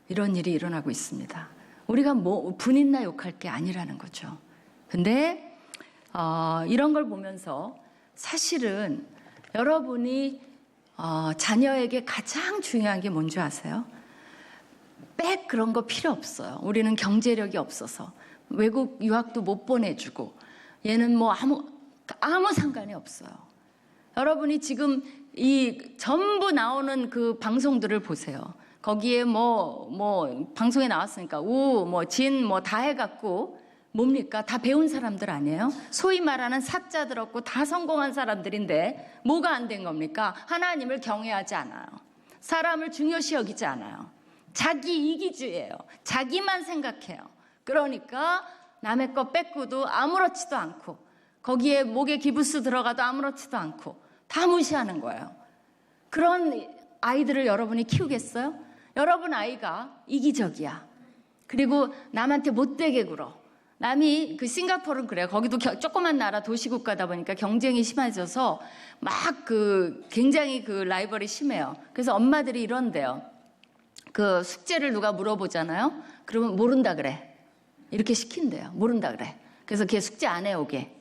이런 일이 일어나고 있습니다. 우리가 뭐 분인나 욕할 게 아니라는 거죠. 근데 이런 걸 보면서 사실은 여러분이 자녀에게 가장 중요한 게 뭔지 아세요? 빽 그런 거 필요 없어요. 우리는 경제력이 없어서 외국 유학도 못 보내주고 얘는 뭐 아무 상관이 없어요. 여러분이 지금 이 전부 나오는 그 방송들을 보세요. 거기에 방송에 나왔으니까 진 다 해갖고 뭡니까? 다 배운 사람들 아니에요? 소위 말하는 사자 들었고 다 성공한 사람들인데 뭐가 안 된 겁니까? 하나님을 경외하지 않아요. 사람을 중요시 여기지 않아요. 자기 이기주의예요. 자기만 생각해요. 그러니까 남의 거 뺏고도 아무렇지도 않고 거기에 목에 기부스 들어가도 아무렇지도 않고 다 무시하는 거예요. 그런 아이들을 여러분이 키우겠어요? 여러분 아이가 이기적이야. 그리고 남한테 못되게 굴어. 남이 싱가포르는 그래요. 거기도 조그만 나라 도시국가다 보니까 경쟁이 심해져서 굉장히 라이벌이 심해요. 그래서 엄마들이 이런데요. 숙제를 누가 물어보잖아요. 그러면 모른다 그래. 이렇게 시킨대요. 모른다 그래. 그래서 걔 숙제 안 해오게.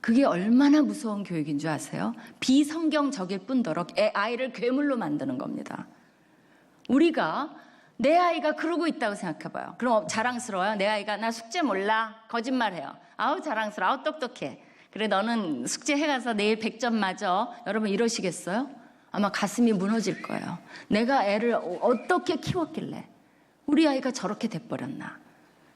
그게 얼마나 무서운 교육인 줄 아세요? 비성경적일 뿐더러 아이를 괴물로 만드는 겁니다. 우리가 내 아이가 그러고 있다고 생각해봐요. 그럼 자랑스러워요? 내 아이가 나 숙제 몰라. 거짓말해요. 아우 자랑스러워. 아우 똑똑해. 그래 너는 숙제 해가서 내일 100점 맞아. 여러분 이러시겠어요? 아마 가슴이 무너질 거예요. 내가 애를 어떻게 키웠길래 우리 아이가 저렇게 돼버렸나.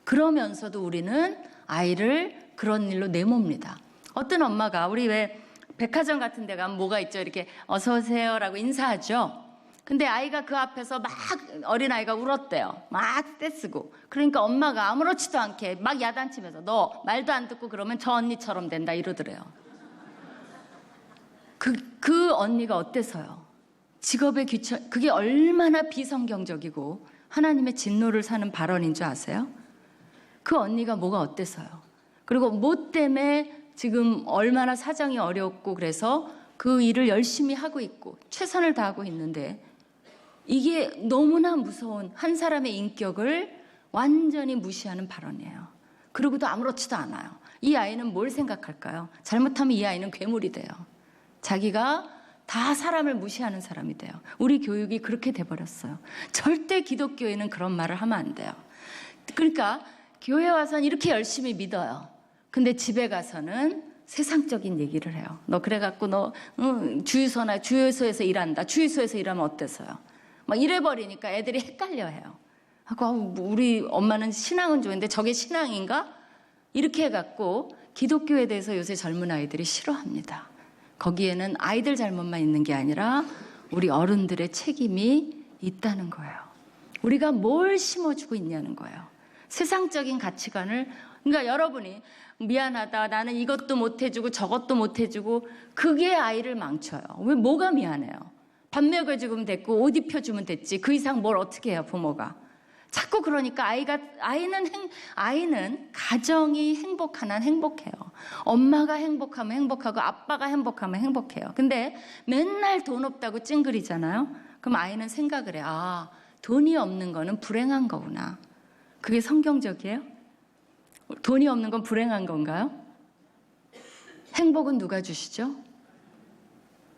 그러면서도 우리는 아이를 그런 일로 내몹니다. 어떤 엄마가 우리 왜 백화점 같은 데 가면 뭐가 있죠? 이렇게 어서 오세요 라고 인사하죠. 근데 아이가 그 앞에서 막 어린아이가 울었대요. 막 떼쓰고. 그러니까 엄마가 아무렇지도 않게 막 야단치면서 너 말도 안 듣고 그러면 저 언니처럼 된다 이러더래요. 그 언니가 어때서요? 직업의 그게 얼마나 비성경적이고 하나님의 진노를 사는 발언인 줄 아세요? 그 언니가 뭐가 어때서요? 그리고 뭐 때문에 지금 얼마나 사정이 어렵고 그래서 그 일을 열심히 하고 있고 최선을 다하고 있는데 이게 너무나 무서운 한 사람의 인격을 완전히 무시하는 발언이에요. 그러고도 아무렇지도 않아요. 이 아이는 뭘 생각할까요? 잘못하면 이 아이는 괴물이 돼요. 자기가 다 사람을 무시하는 사람이 돼요. 우리 교육이 그렇게 돼버렸어요. 절대 기독교에는 그런 말을 하면 안 돼요. 그러니까 교회 와서는 이렇게 열심히 믿어요. 근데 집에 가서는 세상적인 얘기를 해요. 너 그래갖고 너 주유소에서 일한다. 주유소에서 일하면 어때서요? 막 이래버리니까 애들이 헷갈려해요. 우리 엄마는 신앙은 좋은데 저게 신앙인가? 이렇게 해갖고 기독교에 대해서 요새 젊은 아이들이 싫어합니다. 거기에는 아이들 잘못만 있는 게 아니라 우리 어른들의 책임이 있다는 거예요. 우리가 뭘 심어주고 있냐는 거예요. 세상적인 가치관을. 그러니까 여러분이 미안하다, 나는 이것도 못해주고 저것도 못해주고, 그게 아이를 망쳐요. 왜? 뭐가 미안해요? 밥 먹여주면 됐고 옷 입혀주면 됐지. 그 이상 뭘 어떻게 해요, 부모가. 자꾸 그러니까 아이는 가정이 행복하면 행복해요. 엄마가 행복하면 행복하고 아빠가 행복하면 행복해요. 근데 맨날 돈 없다고 찡그리잖아요. 그럼 아이는 생각을 해요. 아, 돈이 없는 거는 불행한 거구나. 그게 성경적이에요? 돈이 없는 건 불행한 건가요? 행복은 누가 주시죠?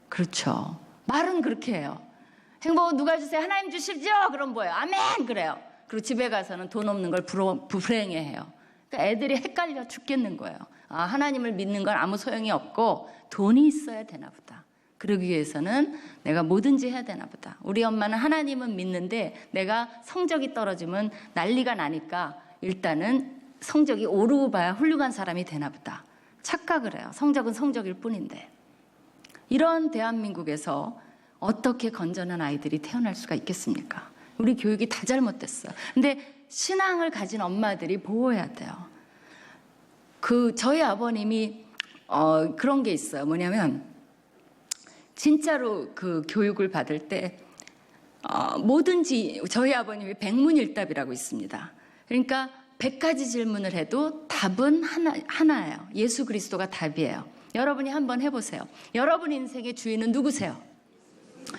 그렇죠. 말은 그렇게 해요. 행복은 누가 주세요? 하나님 주시죠? 그럼 뭐예요? 아멘! 그래요. 그리고 집에 가서는 돈 없는 걸 불행해해요. 그러니까 애들이 헷갈려 죽겠는 거예요. 아, 하나님을 믿는 건 아무 소용이 없고 돈이 있어야 되나 보다. 그러기 위해서는 내가 뭐든지 해야 되나 보다. 우리 엄마는 하나님은 믿는데 내가 성적이 떨어지면 난리가 나니까 일단은 성적이 오르고 봐야 훌륭한 사람이 되나 보다. 착각을 해요. 성적은 성적일 뿐인데. 이런 대한민국에서 어떻게 건전한 아이들이 태어날 수가 있겠습니까? 우리 교육이 다 잘못됐어요. 근데 신앙을 가진 엄마들이 보호해야 돼요. 저희 아버님이 그런 게 있어요. 뭐냐면 진짜로 그 교육을 받을 때 뭐든지 저희 아버님이 백문일답이라고 있습니다. 그러니까 100가지 질문을 해도 답은 하나예요. 예수 그리스도가 답이에요. 여러분이 한번 해보세요. 여러분 인생의 주인은 누구세요?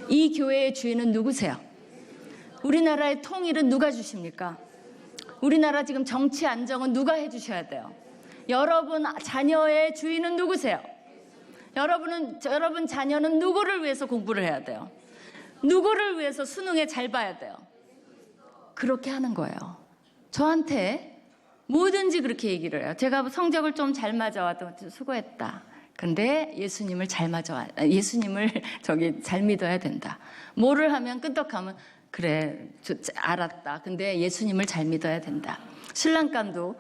이 교회의 주인은 누구세요? 우리나라의 통일은 누가 주십니까? 우리나라 지금 정치 안정은 누가 해주셔야 돼요? 여러분 자녀의 주인은 누구세요? 여러분 자녀는 누구를 위해서 공부를 해야 돼요? 누구를 위해서 수능에 잘 봐야 돼요? 그렇게 하는 거예요. 저한테 뭐든지 그렇게 얘기를 해요. 제가 성적을 좀 잘 맞아와도 수고했다. 근데 예수님을 예수님을 잘 믿어야 된다. 뭐를 하면 끄떡하면 그래, 알았다. 근데 예수님을 잘 믿어야 된다. 신랑감도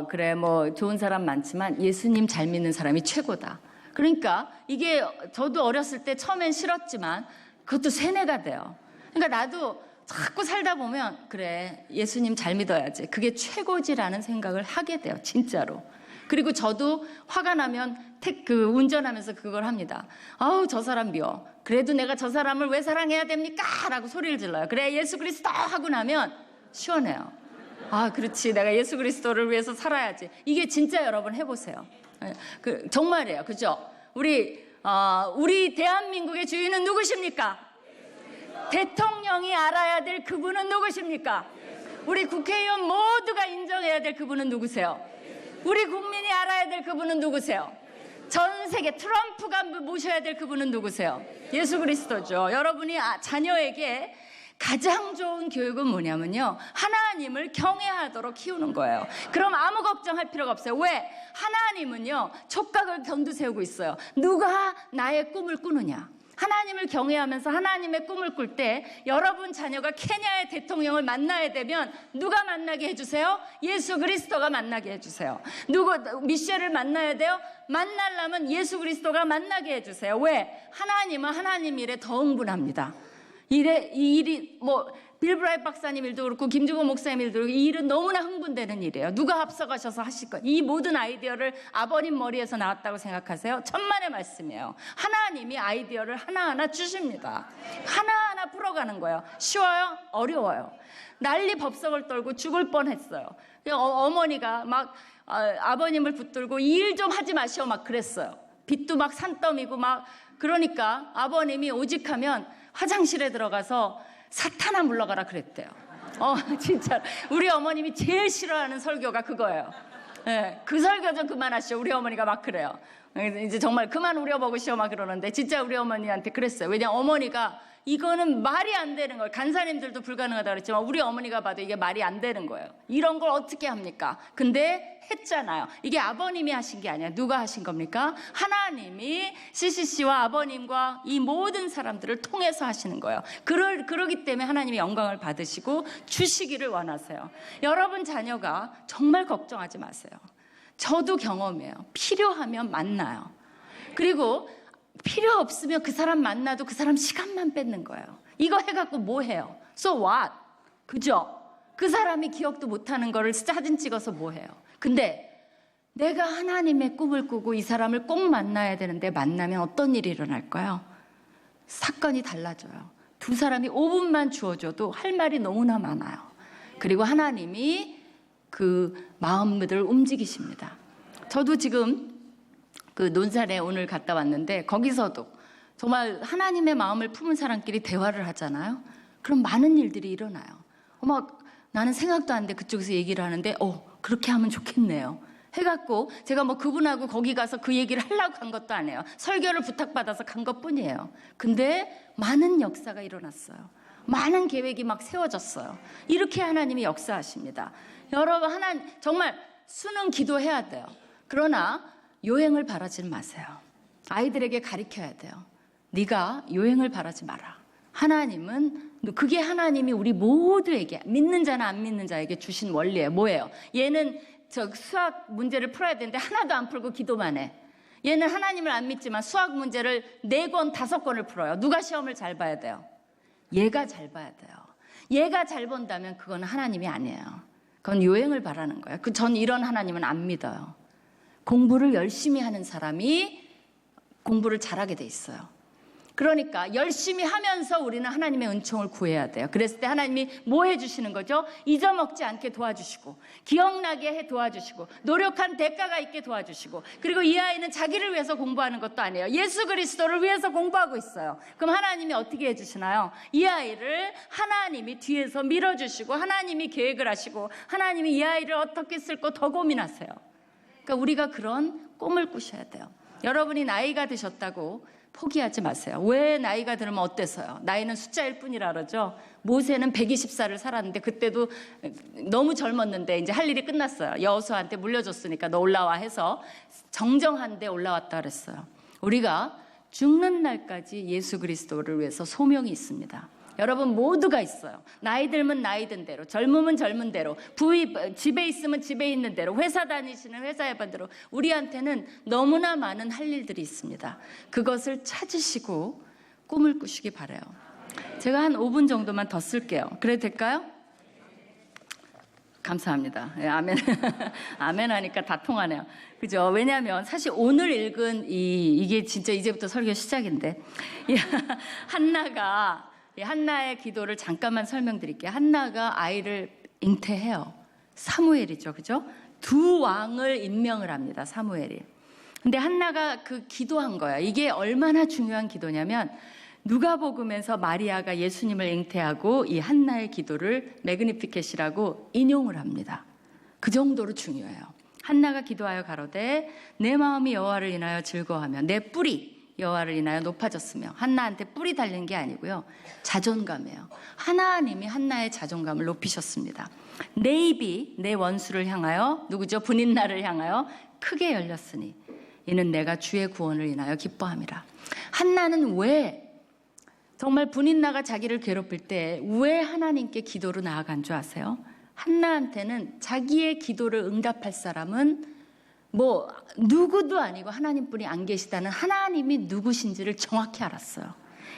그래, 뭐 좋은 사람 많지만 예수님 잘 믿는 사람이 최고다. 그러니까 이게 저도 어렸을 때 처음엔 싫었지만 그것도 세뇌가 돼요. 그러니까 나도 자꾸 살다 보면 그래, 예수님 잘 믿어야지. 그게 최고지라는 생각을 하게 돼요, 진짜로. 그리고 저도 화가 나면 운전하면서 그걸 합니다. 아우, 저 사람 미워. 그래도 내가 저 사람을 왜 사랑해야 됩니까? 라고 소리를 질러요. 그래, 예수 그리스도 하고 나면 시원해요. 아, 그렇지. 내가 예수 그리스도를 위해서 살아야지. 이게 진짜 여러분 해보세요. 정말이에요. 그죠? 우리 대한민국의 주인은 누구십니까? 대통령이 알아야 될 그분은 누구십니까? 우리 국회의원 모두가 인정해야 될 그분은 누구세요? 우리 국민이 알아야 될 그분은 누구세요? 전 세계 트럼프가 모셔야 될 그분은 누구세요? 예수 그리스도죠. 여러분이 자녀에게 가장 좋은 교육은 뭐냐면요, 하나님을 경외하도록 키우는 거예요. 그럼 아무 걱정할 필요가 없어요. 왜? 하나님은요 촉각을 곤두세우고 있어요. 누가 나의 꿈을 꾸느냐. 하나님을 경외하면서 하나님의 꿈을 꿀 때 여러분 자녀가 케냐의 대통령을 만나야 되면 누가 만나게 해주세요? 예수 그리스도가 만나게 해주세요. 미셸을 만나야 돼요? 만나려면 예수 그리스도가 만나게 해주세요. 왜? 하나님은 하나님 일에 더 흥분합니다. 이 일이 빌 브라이트 박사님 일도 그렇고 김주건 목사님 일도 그렇고 이 일은 너무나 흥분되는 일이에요. 누가 앞서가셔서 하실 것. 이 모든 아이디어를 아버님 머리에서 나왔다고 생각하세요? 천만의 말씀이에요. 하나님이 아이디어를 하나하나 주십니다. 하나하나 풀어가는 거예요. 쉬워요? 어려워요. 난리 법석을 떨고 죽을 뻔했어요. 어머니가 막 아버님을 붙들고 이 일 좀 하지 마시오 막 그랬어요. 빚도 막 산더미고 막. 그러니까 아버님이 오직하면 화장실에 들어가서 사탄아 물러가라 그랬대요. 진짜 우리 어머님이 제일 싫어하는 설교가 그거예요. 네, 그 설교 좀 그만하시오. 우리 어머니가 막 그래요. 이제 정말 그만 우려먹으시오 막 그러는데 진짜 우리 어머니한테 그랬어요. 왜냐면 어머니가 이거는 말이 안 되는 거예요. 간사님들도 불가능하다고 그랬지만 우리 어머니가 봐도 이게 말이 안 되는 거예요. 이런 걸 어떻게 합니까? 근데 했잖아요. 이게 아버님이 하신 게 아니야. 누가 하신 겁니까? 하나님이 CCC와 아버님과 이 모든 사람들을 통해서 하시는 거예요. 그러기 때문에 하나님이 영광을 받으시고 주시기를 원하세요. 여러분 자녀가 정말 걱정하지 마세요. 저도 경험해요. 필요하면 만나요. 그리고 필요 없으면 그 사람 만나도 그 사람 시간만 뺏는 거예요. 이거 해갖고 뭐 해요? So what? 그죠? 그 사람이 기억도 못하는 거를 사진 찍어서 뭐 해요? 근데 내가 하나님의 꿈을 꾸고 이 사람을 꼭 만나야 되는데 만나면 어떤 일이 일어날까요? 사건이 달라져요. 두 사람이 5분만 주어줘도 할 말이 너무나 많아요. 그리고 하나님이 그 마음들을 움직이십니다. 저도 지금 그 논산에 오늘 갔다 왔는데 거기서도 정말 하나님의 마음을 품은 사람끼리 대화를 하잖아요. 그럼 많은 일들이 일어나요. 막 나는 생각도 안 돼 그쪽에서 얘기를 하는데 그렇게 하면 좋겠네요 해갖고 제가 그분하고 거기 가서 그 얘기를 하려고 간 것도 아니에요. 설교를 부탁받아서 간 것뿐이에요. 근데 많은 역사가 일어났어요. 많은 계획이 막 세워졌어요. 이렇게 하나님이 역사하십니다. 여러분 정말 수능 기도해야 돼요. 그러나 요행을 바라지 마세요. 아이들에게 가르쳐야 돼요. 네가 요행을 바라지 마라. 그게 하나님이 우리 모두에게 믿는 자나 안 믿는 자에게 주신 원리예요. 뭐예요? 얘는 수학 문제를 풀어야 되는데 하나도 안 풀고 기도만 해. 얘는 하나님을 안 믿지만 수학 문제를 4권, 5권을 풀어요. 누가 시험을 잘 봐야 돼요? 얘가 잘 봐야 돼요. 얘가 잘 본다면 그건 하나님이 아니에요. 그건 요행을 바라는 거예요. 전 이런 하나님은 안 믿어요. 공부를 열심히 하는 사람이 공부를 잘하게 돼 있어요. 그러니까 열심히 하면서 우리는 하나님의 은총을 구해야 돼요. 그랬을 때 하나님이 뭐 해주시는 거죠? 잊어먹지 않게 도와주시고 기억나게 해 도와주시고 노력한 대가가 있게 도와주시고 그리고 이 아이는 자기를 위해서 공부하는 것도 아니에요. 예수 그리스도를 위해서 공부하고 있어요. 그럼 하나님이 어떻게 해주시나요? 이 아이를 하나님이 뒤에서 밀어주시고 하나님이 계획을 하시고 하나님이 이 아이를 어떻게 쓸 거 더 고민하세요. 그러니까 우리가 그런 꿈을 꾸셔야 돼요. 여러분이 나이가 드셨다고 포기하지 마세요. 왜 나이가 들으면 어때서요? 나이는 숫자일 뿐이라 그러죠. 모세는 120살을 살았는데 그때도 너무 젊었는데 이제 할 일이 끝났어요. 여호수아한테 물려줬으니까 너 올라와 해서 정정한 데 올라왔다 그랬어요. 우리가 죽는 날까지 예수 그리스도를 위해서 소명이 있습니다. 여러분 모두가 있어요. 나이 들면 나이 든 대로, 젊으면 젊은 대로, 집에 있으면 집에 있는 대로, 회사 다니시는 회사에 반 대로 우리한테는 너무나 많은 할 일들이 있습니다. 그것을 찾으시고 꿈을 꾸시기 바라요. 제가 한 5분 정도만 더 쓸게요. 그래도 될까요? 감사합니다. 네, 아멘. 아멘 하니까 다 통하네요. 그죠? 왜냐하면 사실 오늘 읽은 이게 진짜 이제부터 설교 시작인데 한나의 기도를 잠깐만 설명드릴게요. 한나가 아이를 잉태해요. 사무엘이죠. 그죠? 두 왕을 임명을 합니다. 사무엘이. 근데 한나가 그 기도한 거야. 이게 얼마나 중요한 기도냐면 누가복음에서 마리아가 예수님을 잉태하고 이 한나의 기도를 매그니피켓이라고 인용을 합니다. 그 정도로 중요해요. 한나가 기도하여 가로되 내 마음이 여호와를 인하여 즐거워하며 내 뿔이 여호와를 인하여 높아졌으며 한나한테 뿔이 달린 게 아니고요. 자존감이에요. 하나님이 한나의 자존감을 높이셨습니다. 내 입이 내 원수를 향하여 누구죠? 분인나를 향하여 크게 열렸으니 이는 내가 주의 구원을 인하여 기뻐함이라. 한나는 왜 정말 분인나가 자기를 괴롭힐 때 왜 하나님께 기도로 나아간 줄 아세요? 한나한테는 자기의 기도를 응답할 사람은 뭐 누구도 아니고 하나님뿐이 안 계시다는 하나님이 누구신지를 정확히 알았어요.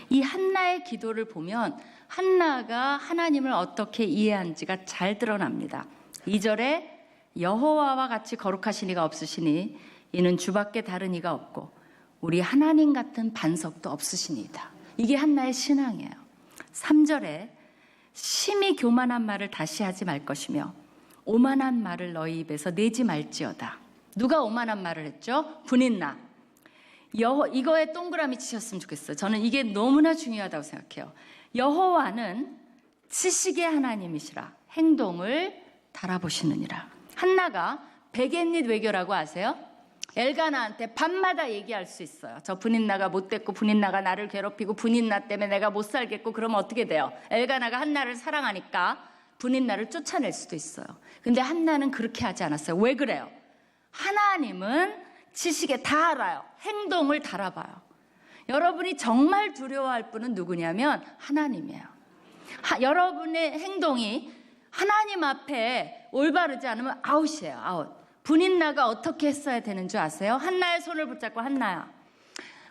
이 한나의 기도를 보면 한나가 하나님을 어떻게 이해한지가 잘 드러납니다. 2절에 여호와와 같이 거룩하신 이가 없으시니 이는 주밖에 다른 이가 없고 우리 하나님 같은 반석도 없으시니이다. 이게 한나의 신앙이에요. 3절에 심히 교만한 말을 다시 하지 말 것이며 오만한 말을 너희 입에서 내지 말지어다. 누가 오만한 말을 했죠? 분인나. 이거에 동그라미 치셨으면 좋겠어요. 저는 이게 너무나 중요하다고 생각해요. 여호와는 지식의 하나님이시라 행동을 달아보시느니라. 한나가 베갯닛 외교라고 아세요? 엘가나한테 밤마다 얘기할 수 있어요. 저 분인나가 못됐고 분인나가 나를 괴롭히고 분인나 때문에 내가 못 살겠고 그러면 어떻게 돼요? 엘가나가 한나를 사랑하니까 분인나를 쫓아낼 수도 있어요. 근데 한나는 그렇게 하지 않았어요. 왜 그래요? 하나님은 지식에 다 알아요. 행동을 달아봐요. 여러분이 정말 두려워할 분은 누구냐면 하나님이에요. 여러분의 행동이 하나님 앞에 올바르지 않으면 아웃이에요. 아웃. 분인나가 어떻게 했어야 되는 줄 아세요? 한나의 손을 붙잡고 한나야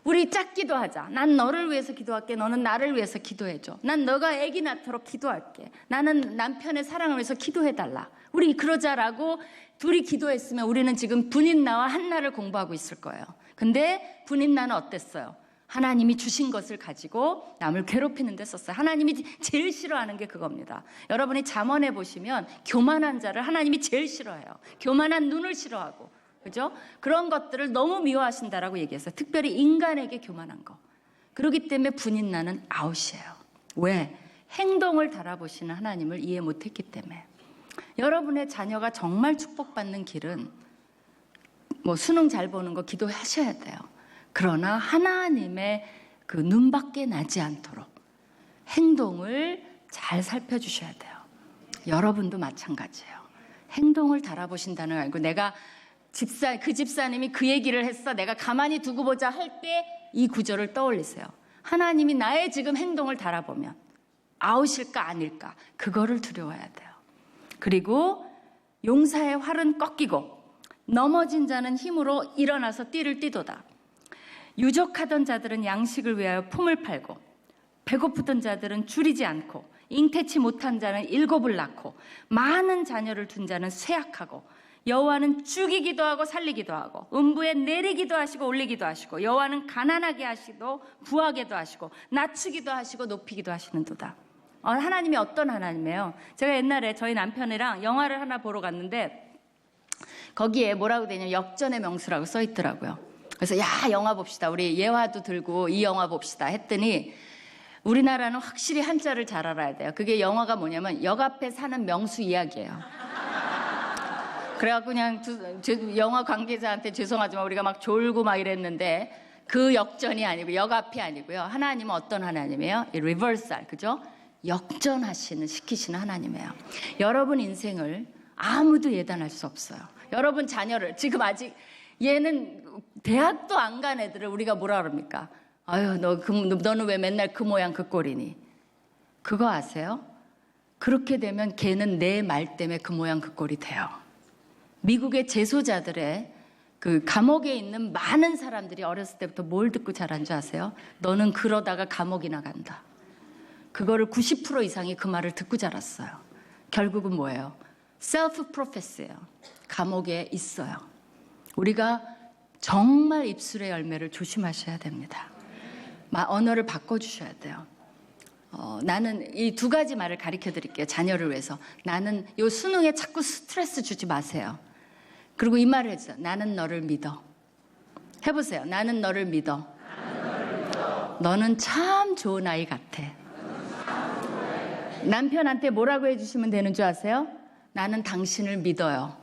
우리 짝기도 하자. 난 너를 위해서 기도할게. 너는 나를 위해서 기도해줘. 난 너가 아기 낳도록 기도할게. 나는 남편의 사랑을 위해서 기도해달라. 우리 그러자라고 둘이 기도했으면 우리는 지금 분인나와 한나를 공부하고 있을 거예요. 근데 분인나는 어땠어요? 하나님이 주신 것을 가지고 남을 괴롭히는 데 썼어요. 하나님이 제일 싫어하는 게 그겁니다. 여러분이 잠언에 보시면 교만한 자를 하나님이 제일 싫어해요. 교만한 눈을 싫어하고, 그죠? 그런 것들을 너무 미워하신다라고 얘기했어요. 특별히 인간에게 교만한 거. 그렇기 때문에 분인나는 아웃이에요. 왜? 행동을 달아보시는 하나님을 이해 못했기 때문에. 여러분의 자녀가 정말 축복받는 길은 뭐 수능 잘 보는 거 기도하셔야 돼요. 그러나 하나님의 그 눈밖에 나지 않도록 행동을 잘 살펴주셔야 돼요. 여러분도 마찬가지예요. 행동을 달아보신다는 거 알고 내가 그 집사님이 그 얘기를 했어. 내가 가만히 두고 보자 할 때 이 구절을 떠올리세요. 하나님이 나의 지금 행동을 달아보면 아웃일까 아닐까 그거를 두려워해야 돼요. 그리고 용사의 활은 꺾이고 넘어진 자는 힘으로 일어나서 띠를 띠도다. 유족하던 자들은 양식을 위하여 품을 팔고 배고프던 자들은 줄이지 않고 잉태치 못한 자는 7을 낳고 많은 자녀를 둔 자는 쇠약하고 여호와는 죽이기도 하고 살리기도 하고 음부에 내리기도 하시고 올리기도 하시고 여호와는 가난하게 하시고 부하게도 하시고 낮추기도 하시고 높이기도 하시는도다. 하나님이 어떤 하나님이에요? 제가 옛날에 저희 남편이랑 영화를 하나 보러 갔는데 거기에 뭐라고 되냐면 역전의 명수라고 써 있더라고요. 그래서 야 영화 봅시다. 우리 예화도 들고 이 영화 봅시다 했더니 우리나라는 확실히 한자를 잘 알아야 돼요. 그게 영화가 뭐냐면 역 앞에 사는 명수 이야기예요. 그래갖고 그냥 영화 관계자한테 죄송하지만 우리가 막 졸고 막 이랬는데 그 역전이 아니고 역앞이 아니고요. 하나님은 어떤 하나님이에요? 이 리버설, 그죠? 역전하시는, 시키시는 하나님이에요. 여러분 인생을 아무도 예단할 수 없어요. 여러분 자녀를 지금 아직 얘는 대학도 안 간 애들을 우리가 뭐라 그럽니까? 아유, 너는 왜 맨날 그 모양 그 꼴이니? 그거 아세요? 그렇게 되면 걔는 내 말 때문에 그 모양 그 꼴이 돼요. 미국의 재소자들의 그 감옥에 있는 많은 사람들이 어렸을 때부터 뭘 듣고 자란 줄 아세요? 너는 그러다가 감옥이나 간다. 그거를 90% 이상이 그 말을 듣고 자랐어요. 결국은 뭐예요? 셀프 프로페스예요. 감옥에 있어요. 우리가 정말 입술의 열매를 조심하셔야 됩니다. 언어를 바꿔주셔야 돼요. 나는 이 두 가지 말을 가르쳐 드릴게요. 자녀를 위해서. 나는 요 수능에 자꾸 스트레스 주지 마세요. 그리고 이 말을 해주세요. 나는 너를 믿어. 해보세요. 나는 너를 믿어. 너는 참 좋은 아이 같아. 남편한테 뭐라고 해주시면 되는 줄 아세요? 나는 당신을 믿어요.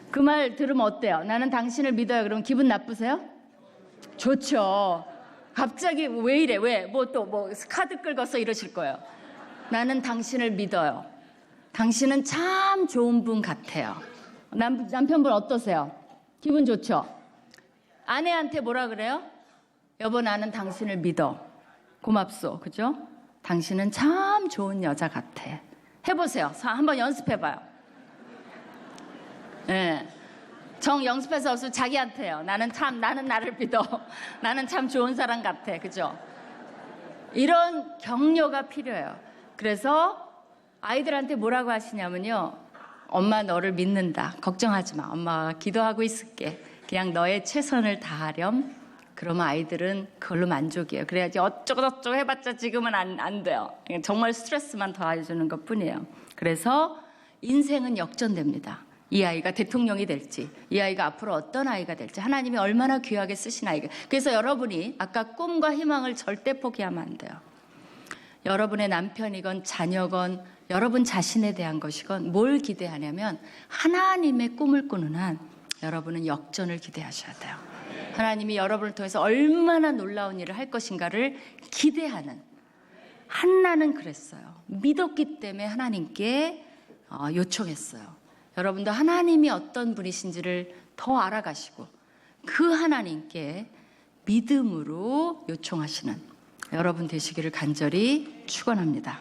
그 말 들으면 어때요? 나는 당신을 믿어요. 그러면 기분 나쁘세요? 좋죠. 갑자기 왜 이래? 왜? 뭐 카드 긁어서 이러실 거예요. 나는 당신을 믿어요. 당신은 참 좋은 분 같아요. 남편분 어떠세요? 기분 좋죠? 아내한테 뭐라 그래요? 여보, 나는 당신을 믿어. 고맙소. 그죠? 당신은 참 좋은 여자 같아. 해보세요. 한번 연습해봐요. 네. 정 연습해서 없으면 자기한테요. 나는 나를 믿어. 나는 참 좋은 사람 같아. 그죠? 이런 격려가 필요해요. 그래서 아이들한테 뭐라고 하시냐면요. 엄마 너를 믿는다. 걱정하지 마. 엄마가 기도하고 있을게. 그냥 너의 최선을 다하렴. 그러면 아이들은 그걸로 만족이에요. 그래야지 어쩌고저쩌고 해봤자 지금은 안 돼요. 정말 스트레스만 더해주는 것뿐이에요. 그래서 인생은 역전됩니다. 이 아이가 대통령이 될지, 이 아이가 앞으로 어떤 아이가 될지, 하나님이 얼마나 귀하게 쓰신 아이가. 그래서 여러분이 아까 꿈과 희망을 절대 포기하면 안 돼요. 여러분의 남편이건 자녀건 여러분 자신에 대한 것이건 뭘 기대하냐면 하나님의 꿈을 꾸는 한 여러분은 역전을 기대하셔야 돼요. 하나님이 여러분을 통해서 얼마나 놀라운 일을 할 것인가를 기대하는. 한나는 그랬어요. 믿었기 때문에 하나님께 요청했어요. 여러분도 하나님이 어떤 분이신지를 더 알아가시고 그 하나님께 믿음으로 요청하시는 여러분 되시기를 간절히 축원합니다.